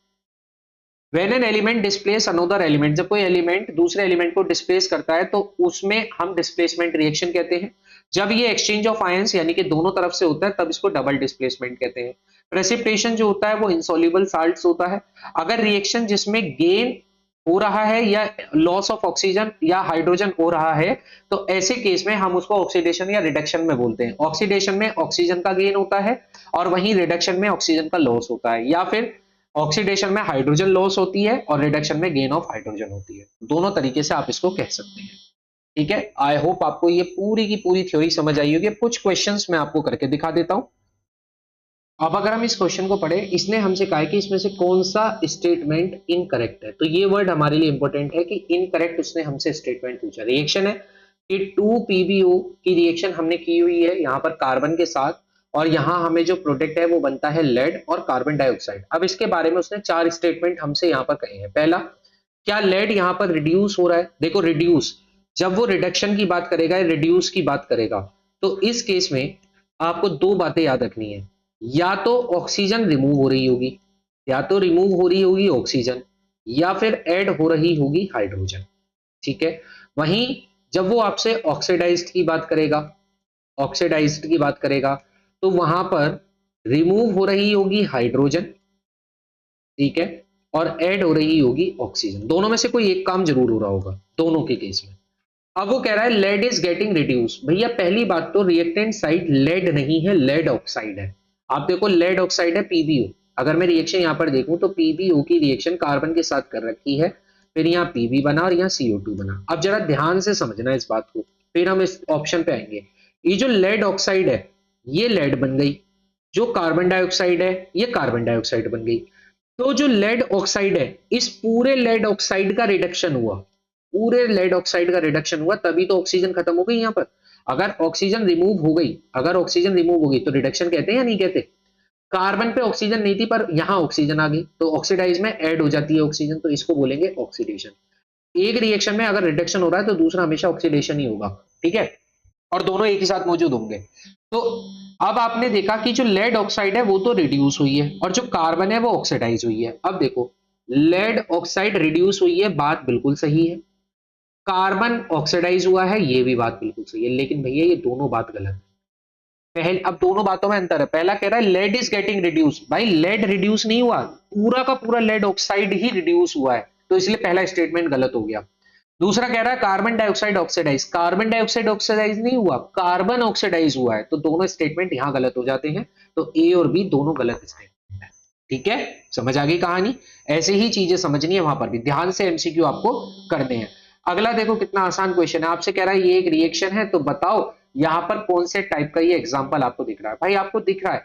When an element displace another element, जब कोई एलिमेंट दूसरे एलिमेंट को डिस्प्लेस करता है तो उसमें हम डिस्प्लेसमेंट रिएक्शन कहते हैं। जब ये एक्सचेंज ऑफ आयंस यानी कि दोनों तरफ से होता है तब इसको डबल डिस्प्लेसमेंट कहते हैं। प्रेसिपिटेशन जो होता है वो इनसॉल्युबल साल्ट्स होता है। अगर रिएक्शन जिसमें गेन हो रहा है या लॉस ऑफ ऑक्सीजन या हाइड्रोजन हो रहा है तो ऐसे केस में हम उसको ऑक्सीडेशन या रिडक्शन में बोलते हैं। ऑक्सीडेशन में ऑक्सीजन का गेन होता है और वहीं रिडक्शन में ऑक्सीजन का लॉस होता है, या फिर ऑक्सीडेशन में हाइड्रोजन लॉस होती है और रिडक्शन में गेन ऑफ हाइड्रोजन होती है। दोनों तरीके से आप इसको कह सकते हैं। ठीक है, आई होप आपको ये पूरी की पूरी थ्योरी समझ आई होगी। कुछ क्वेश्चंस मैं आपको करके दिखा देता हूं। अब अगर हम इस क्वेश्चन को पढ़े, इसने हमसे कहा है कि इसमें से कौन सा स्टेटमेंट इनकरेक्ट है, तो ये वर्ड हमारे लिए इंपॉर्टेंट है कि इनकरेक्ट उसने हमसे स्टेटमेंट पूछा। रिएक्शन है कि 2PbO की रिएक्शन हमने की हुई है यहाँ पर कार्बन के साथ, और यहाँ हमें जो प्रोडक्ट है वो बनता है लेड और कार्बन डाइऑक्साइड। अब इसके बारे में उसने 4 स्टेटमेंट हमसे यहाँ पर कहे हैं। पहला, क्या लेड यहाँ पर रिड्यूस हो रहा है? देखो रिड्यूस, जब वो रिडक्शन की बात करेगा, रिड्यूस की बात करेगा, तो इस केस में आपको दो बातें याद रखनी है। या तो ऑक्सीजन रिमूव हो रही होगी, या तो रिमूव हो रही होगी ऑक्सीजन, या फिर ऐड हो रही होगी हाइड्रोजन। ठीक है, वहीं जब वो आपसे ऑक्सीडाइज्ड की बात करेगा, ऑक्सीडाइज्ड की बात करेगा तो वहां पर रिमूव हो रही होगी हाइड्रोजन, ठीक है, और ऐड हो रही होगी ऑक्सीजन। दोनों में से कोई एक काम जरूर हो रहा होगा दोनों के केस में। अब वो कह रहा है लेड इज गेटिंग रिड्यूस। भैया पहली बात तो रिएक्टेंट साइड लेड नहीं है, लेड ऑक्साइड है। आप देखो लेड ऑक्साइड है PbO। अगर मैं रिएक्शन यहां पर देखूं तो PbO की रिएक्शन कार्बन के साथ कर रखी है, फिर यहाँ Pb बना और यहाँ CO2 बना। अब जरा ध्यान से समझना इस बात को, फिर हम इस ऑप्शन पे आएंगे। ये जो लेड ऑक्साइड है ये लेड बन गई, जो कार्बन डाइऑक्साइड है ये कार्बन डाइऑक्साइड बन गई। तो जो लेड ऑक्साइड है इस पूरे लेड ऑक्साइड का रिडक्शन हुआ, पूरे लेड ऑक्साइड का रिडक्शन हुआ, तभी तो ऑक्सीजन खत्म हो गई यहाँ पर। अगर ऑक्सीजन रिमूव हो गई, अगर ऑक्सीजन रिमूव हो गई तो रिडक्शन कहते हैं या नहीं कहते? कार्बन पे ऑक्सीजन नहीं थी पर यहाँ ऑक्सीजन आ गई तो ऑक्सीडाइज में ऐड हो जाती है ऑक्सीजन, तो इसको बोलेंगे ऑक्सीडेशन। एक रिएक्शन में अगर रिडक्शन हो रहा है तो दूसरा हमेशा ऑक्सीडेशन ही होगा। ठीक है, और दोनों एक ही साथ मौजूद होंगे। तो अब आपने देखा कि जो लेड ऑक्साइड है वो तो रिड्यूस हुई है और जो कार्बन है वो ऑक्सीडाइज हुई है। अब देखो लेड ऑक्साइड रिड्यूस हुई है, बात बिल्कुल सही है। कार्बन ऑक्सीडाइज हुआ है, ये भी बात बिल्कुल सही है। लेकिन भैया ये दोनों बात गलत है। पहले, अब दोनों बातों में अंतर है। पहला कह रहा है लेड इज गेटिंग रिड्यूस, भाई लेड रिड्यूस नहीं हुआ, पूरा का पूरा लेड ऑक्साइड ही रिड्यूस हुआ है, तो इसलिए पहला स्टेटमेंट गलत हो गया। दूसरा कह रहा है carbon dioxide oxidise, carbon dioxide oxidise नहीं हुआ, कार्बन ऑक्सीडाइज हुआ है, तो दोनों स्टेटमेंट यहां गलत हो जाते हैं। तो ए और बी दोनों गलत स्टेटमेंट है। ठीक है, समझ आ गई कहानी? ऐसे ही चीजें समझनी है वहां पर भी, ध्यान से एमसीक्यू आपको करने हैं। अगला देखो कितना आसान क्वेश्चन है, आपसे कह रहा है ये एक रिएक्शन है तो बताओ यहां पर कौन से टाइप का ये एग्जांपल आपको दिख रहा है। भाई आपको दिख रहा है,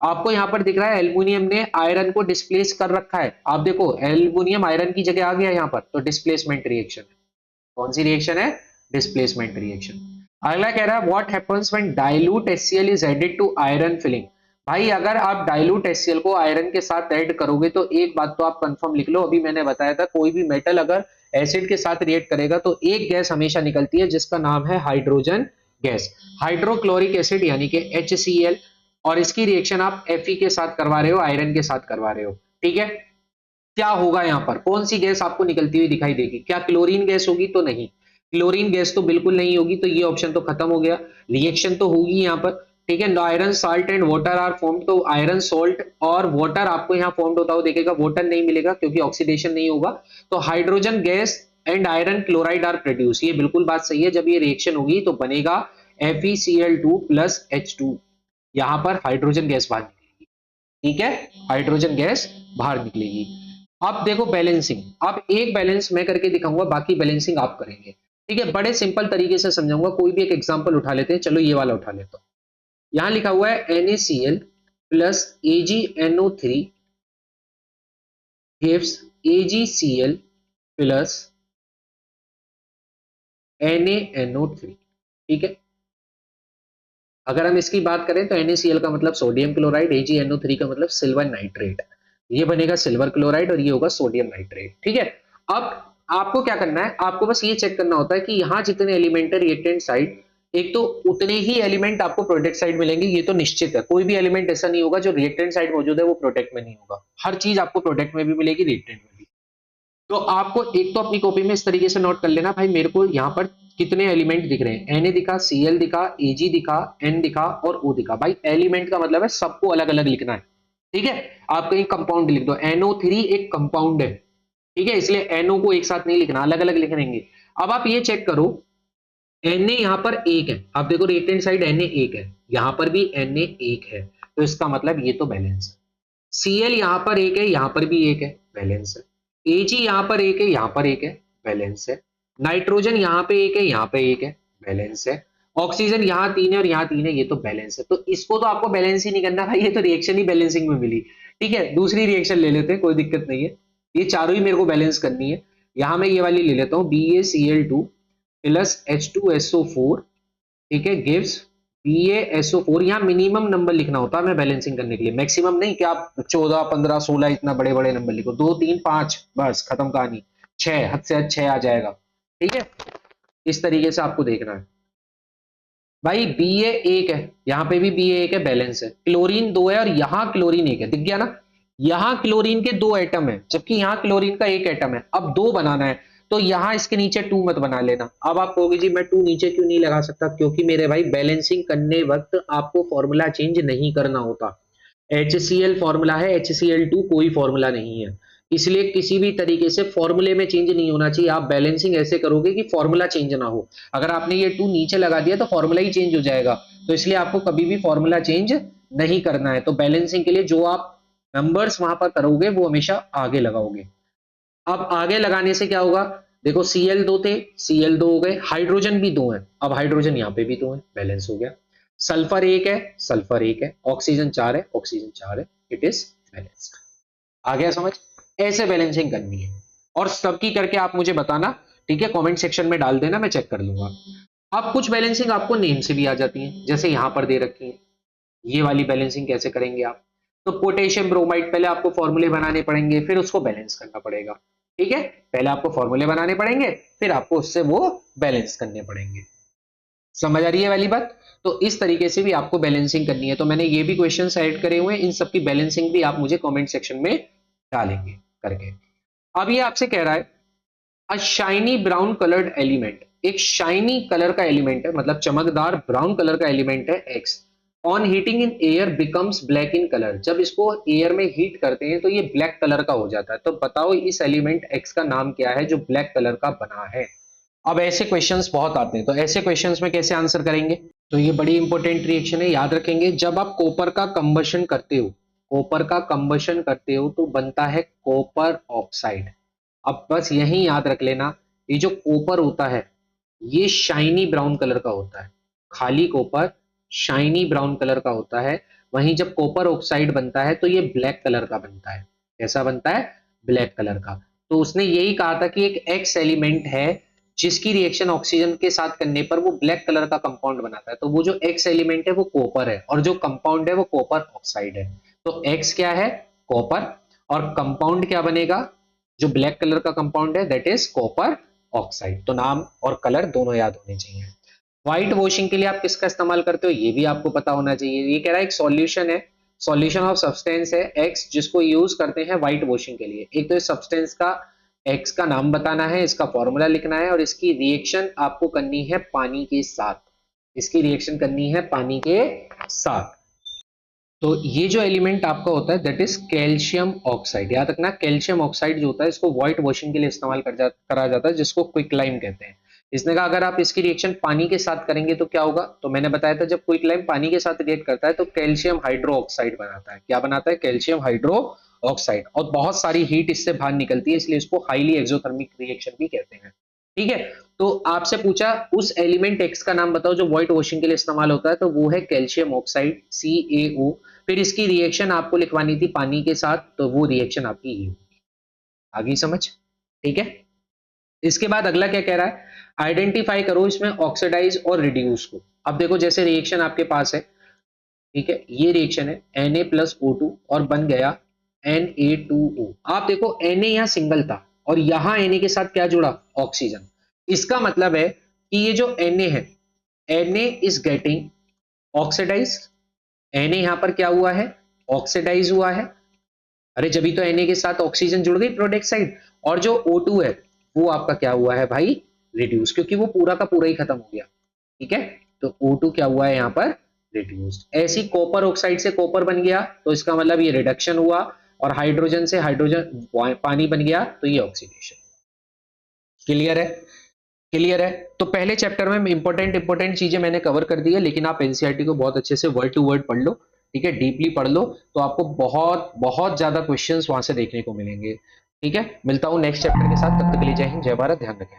आपको यहां पर दिख रहा है एल्युमिनियम ने आयरन को डिस्प्लेस कर रखा है। आप देखो एल्युमिनियम आयरन की जगह आ गया यहां पर, तो डिस्प्लेसमेंट रिएक्शन है। कौन सी रिएक्शन है? Displacement reaction. अगला कह रहा है what happens when dilute HCl is added to iron filing. भाई अगर आप डाइल्यूट HCl को आयरन के साथ ऐड करोगे तो एक बात तो आप कंफर्म लिख लो, अभी मैंने बताया था कोई भी मेटल अगर एसिड के साथ रिएक्ट करेगा तो एक गैस हमेशा निकलती है जिसका नाम है हाइड्रोजन गैस, हाइड्रोक्लोरिक एसिड यानी कि HCl। और इसकी रिएक्शन आप Fe के साथ करवा रहे हो, आयरन के साथ करवा रहे हो, ठीक है। क्या होगा यहाँ पर, कौन सी गैस आपको निकलती हुई दिखाई देगी? क्या क्लोरीन गैस होगी? तो नहीं, क्लोरीन गैस तो बिल्कुल नहीं होगी, तो ये ऑप्शन तो खत्म हो गया। रिएक्शन तो होगी यहाँ पर, ठीक है। Iron salt and water are formed, तो आयरन सॉल्ट और वाटर आपको यहाँ फॉर्म्ड होता हुआ देखेगा, वाटर नहीं मिलेगा क्योंकि ऑक्सीडेशन नहीं होगा। तो hydrogen gas and iron chloride are produce, ये बिल्कुल बात सही है। जब ये रिएक्शन होगी तो बनेगा FeCl2 प्लस H2, यहाँ पर हाइड्रोजन गैस बाहर निकलेगी, ठीक है, हाइड्रोजन गैस बाहर निकलेगी। अब देखो बैलेंसिंग, अब एक बैलेंस मैं करके दिखाऊंगा, बाकी बैलेंसिंग आप करेंगे, ठीक है। बड़े सिंपल तरीके से समझाऊंगा, कोई भी एक एग्जांपल उठा लेते हैं, चलो ये वाला उठा लेता हूं। यहां लिखा हुआ है NaCl plus AgNO3 gives AgCl plus NaNO3, ठीक है। अगर हम इसकी बात करें तो NaCl का मतलब सोडियम क्लोराइड, AgNO3 का मतलब सिल्वर नाइट्रेट, ये बनेगा सिल्वर क्लोराइड और ये होगा सोडियम नाइट्रेट, ठीक है। अब आपको क्या करना है, आपको बस ये चेक करना होता है कि यहाँ जितने एलिमेंट है रिएक्टेंट साइड, एक तो उतने ही एलिमेंट आपको प्रोडक्ट साइड मिलेंगे, ये तो निश्चित है। कोई भी एलिमेंट ऐसा नहीं होगा जो रिएक्टेंट साइड मौजूद है वो प्रोडक्ट में नहीं होगा, हर चीज आपको प्रोडक्ट में भी मिलेगी, रिएक्टेंट में भी। तो आपको एक तो अपनी कॉपी में इस तरीके से नोट कर लेना, भाई मेरे को यहाँ पर कितने एलिमेंट दिख रहे हैं, Na दिखा, Cl दिखा, Ag दिखा, N दिखा और O दिखा। भाई एलिमेंट का मतलब है सबको अलग अलग लिखना है, ठीक है। आप कहीं कंपाउंड लिख दो, NO3 एक कंपाउंड है, ठीक है, इसलिए NO को एक साथ नहीं लिखना, अलग अलग लिखेंगे। अब आप ये चेक करो, Na यहाँ पर एक है, आप देखो रिएक्टेंट साइड Na एक है, यहाँ पर भी Na एक है, तो इसका मतलब ये तो बैलेंस है। Cl यहाँ पर एक है, यहाँ पर भी एक है, बैलेंस है। Ag यहाँ पर एक है, यहाँ पर एक है, बैलेंस है। नाइट्रोजन यहाँ पे एक है, यहाँ पे एक है, बैलेंस है। ऑक्सीजन यहाँ तीन है और यहाँ तीन है, ये तो बैलेंस है। तो इसको तो आपको बैलेंस ही नहीं करना भाई, ये तो रिएक्शन ही बैलेंसिंग में मिली, ठीक है। दूसरी रिएक्शन ले लेते हैं, कोई दिक्कत नहीं है, ये चारों ही मेरे को बैलेंस करनी है। यहाँ मैं ये वाली ले लेता हूँ, BaCl2 प्लस H2SO4, ठीक है, गिव्स BaSO4। यहाँ मिनिमम नंबर लिखना होता है मैं बैलेंसिंग करने के लिए, मैक्सिमम नहीं कि आप 14 15 16 इतना बड़े बड़े नंबर लिखो, 2 3 5 बस खत्म कहानी, 6 हद से हद 6 आ जाएगा, ठीक है। इस तरीके से आपको देखना है। भाई Ba एक है, यहाँ पे भी Ba एक है, बैलेंस है। क्लोरीन दो है और यहाँ क्लोरीन एक है, दिख गया ना, यहाँ क्लोरीन के दो एटम है जबकि यहाँ क्लोरीन का एक एटम है। अब दो बनाना है तो यहाँ इसके नीचे 2 मत बना लेना। अब आप कहोगे जी मैं 2 नीचे क्यों नहीं लगा सकता, क्योंकि मेरे भाई बैलेंसिंग करने वक्त आपको फॉर्मूला चेंज नहीं करना होता। HCl फॉर्मूला है, HCl2 कोई फॉर्मूला नहीं है, इसलिए किसी भी तरीके से फॉर्मूले में चेंज नहीं होना चाहिए। आप बैलेंसिंग ऐसे करोगे कि फॉर्मूला चेंज ना हो, अगर आपने ये 2 नीचे लगा दिया तो फॉर्मूला ही चेंज हो जाएगा, तो इसलिए आपको कभी भी फॉर्मूला चेंज नहीं करना है। तो बैलेंसिंग के लिए जो आप नंबर्स वहां पर करोगे वो हमेशा आगे लगाओगे। अब आगे लगाने से क्या होगा, देखो Cl दो थे, Cl दो हो गए, हाइड्रोजन भी दो है, अब हाइड्रोजन यहाँ पे भी दो है, बैलेंस हो गया। सल्फर एक है, सल्फर एक है, ऑक्सीजन चार है, ऑक्सीजन चार है, इट इज बैलेंस। आ गया समझ? ऐसे बैलेंसिंग करनी है और सबकी करके आप मुझे बताना, ठीक है, कमेंट सेक्शन में डाल देना, मैं चेक कर लूंगा। अब कुछ बैलेंसिंग आपको नेम से भी आ जाती है, जैसे यहां पर दे रखी है, ये वाली बैलेंसिंग कैसे करेंगे आप, तो पोटेशियम ब्रोमाइड पहले आपको फॉर्मूले बनाने पड़ेंगे, फिर उसको बैलेंस करना पड़ेगा, ठीक है। पहले आपको फॉर्मूले बनाने पड़ेंगे, फिर आपको उससे वो बैलेंस करने पड़ेंगे। समझ आ रही है वाली बात? तो इस तरीके से भी आपको बैलेंसिंग करनी है। तो मैंने ये भी क्वेश्चन ऐड करे हुए हैं, इन सबकी बैलेंसिंग भी आप मुझे कमेंट सेक्शन में डालेंगे करके। अब ये आपसे कह रहा है अ शाइनी ब्राउन कलर्ड एलिमेंट, एक शाइनी कलर का एलिमेंट है, मतलब चमकदार ब्राउन कलर का एलिमेंट है x, on heating in air becomes black in colour, जब इसको एयर में हीट करते हैं तो ये ब्लैक कलर का हो जाता है। तो बताओ इस एलिमेंट एक्स का नाम क्या है जो ब्लैक कलर का बना है। अब ऐसे क्वेश्चंस बहुत आते हैं, तो ऐसे क्वेश्चंस में कैसे आंसर करेंगे, तो ये बड़ी इंपॉर्टेंट रिएक्शन है, याद रखेंगे। जब आप कॉपर का कंबशन करते हो, कॉपर का कंबशन करते हो तो बनता है कॉपर ऑक्साइड। अब बस यही याद रख लेना, ये जो कॉपर होता है ये शाइनी ब्राउन कलर का होता है, खाली कॉपर शाइनी ब्राउन कलर का होता है। वहीं जब कॉपर ऑक्साइड बनता है तो ये ब्लैक कलर का बनता है। कैसा बनता है? ब्लैक कलर का। तो उसने यही कहा था कि एक एक्स एलिमेंट है जिसकी रिएक्शन ऑक्सीजन के साथ करने पर वो ब्लैक कलर का कंपाउंड बनाता है। तो वो जो एक्स एलिमेंट है वो कॉपर है और जो कंपाउंड है वो कॉपर ऑक्साइड है। तो एक्स क्या है? कॉपर। और कंपाउंड क्या बनेगा? जो ब्लैक कलर का कंपाउंड है दैट इज कॉपर ऑक्साइड। तो नाम और कलर दोनों याद होने चाहिए। व्हाइट वॉशिंग के लिए आप किसका इस्तेमाल करते हो ये भी आपको पता होना चाहिए। ये कह रहा है एक सॉल्यूशन है, सॉल्यूशन ऑफ सब्सटेंस है एक्स, जिसको यूज करते हैं व्हाइट वॉशिंग के लिए। एक तो इस सब्सटेंस का एक्स का नाम बताना है, इसका फॉर्मूला लिखना है और इसकी रिएक्शन आपको करनी है पानी के साथ। इसकी रिएक्शन करनी है पानी के साथ। तो ये जो एलिमेंट आपका होता है दैट इज कैल्शियम ऑक्साइड। याद रखना कैल्शियम ऑक्साइड जो होता है इसको व्हाइट वॉशिंग के लिए इस्तेमाल करा जाता है, जिसको क्विकलाइम कहते हैं। इसने कहा अगर आप इसकी रिएक्शन पानी के साथ करेंगे तो क्या होगा? तो मैंने बताया था जब क्विकलाइम पानी के साथ रिएक्ट करता है तो कैल्शियम हाइड्रो ऑक्साइड बनाता है। क्या बनाता है? Calcium hydro oxide. और बहुत सारी हीट इससे बाहर निकलती है, इसलिए इसको हाईली एक्सोथर्मिक रिएक्शन भी कहते हैं। ठीक है। तो आपसे पूछा उस एलिमेंट एक्स का नाम बताओ जो व्हाइट वॉशिंग के लिए इस्तेमाल होता है, तो वो है कैल्शियम ऑक्साइड CaO। फिर इसकी रिएक्शन आपको लिखवानी थी पानी के साथ, तो वो रिएक्शन आपकी ये होगी। आगे समझ? ठीक है। इसके बाद अगला क्या कह रहा है? आइडेंटिफाई करो इसमें ऑक्सीडाइज और रिड्यूस को। अब देखो जैसे रिएक्शन आपके पास है, ठीक है, ये रिएक्शन है Na+O2 और बन गया Na2O। आप देखो Na यहां सिंगल था और यहां Na के साथ क्या जुड़ा? ऑक्सीजन। इसका मतलब है कि ये जो Na है, Na is getting oxidise. Na यहां पर क्या हुआ है? ऑक्सीडाइज हुआ है। अरे जब तो Na के साथ ऑक्सीजन जुड़ गई प्रोडक्ट साइड। और जो O2 है वो आपका क्या हुआ है भाई? रिड्यूस, क्योंकि वो पूरा का पूरा ही खत्म हो गया। ठीक है। तो O2 क्या हुआ है यहाँ पर? रिड्यूस्ड। ऐसी कॉपर ऑक्साइड से कॉपर बन गया तो इसका मतलब ये रिडक्शन हुआ, और हाइड्रोजन से हाइड्रोजन पानी बन गया तो ये ऑक्सीडेशन। क्लियर है? क्लियर है। तो पहले चैप्टर में इंपॉर्टेंट चीजें मैंने कवर कर दी है, लेकिन आप एनसीईआरटी को बहुत अच्छे से वर्ड टू वर्ड पढ़ लो। ठीक है, डीपली पढ़ लो तो आपको बहुत बहुत ज्यादा क्वेश्चंस वहां से देखने को मिलेंगे। ठीक है, मिलता हूं नेक्स्ट चैप्टर के साथ, तब तक के लिए जय हिंद जय भारत, ध्यान रखें।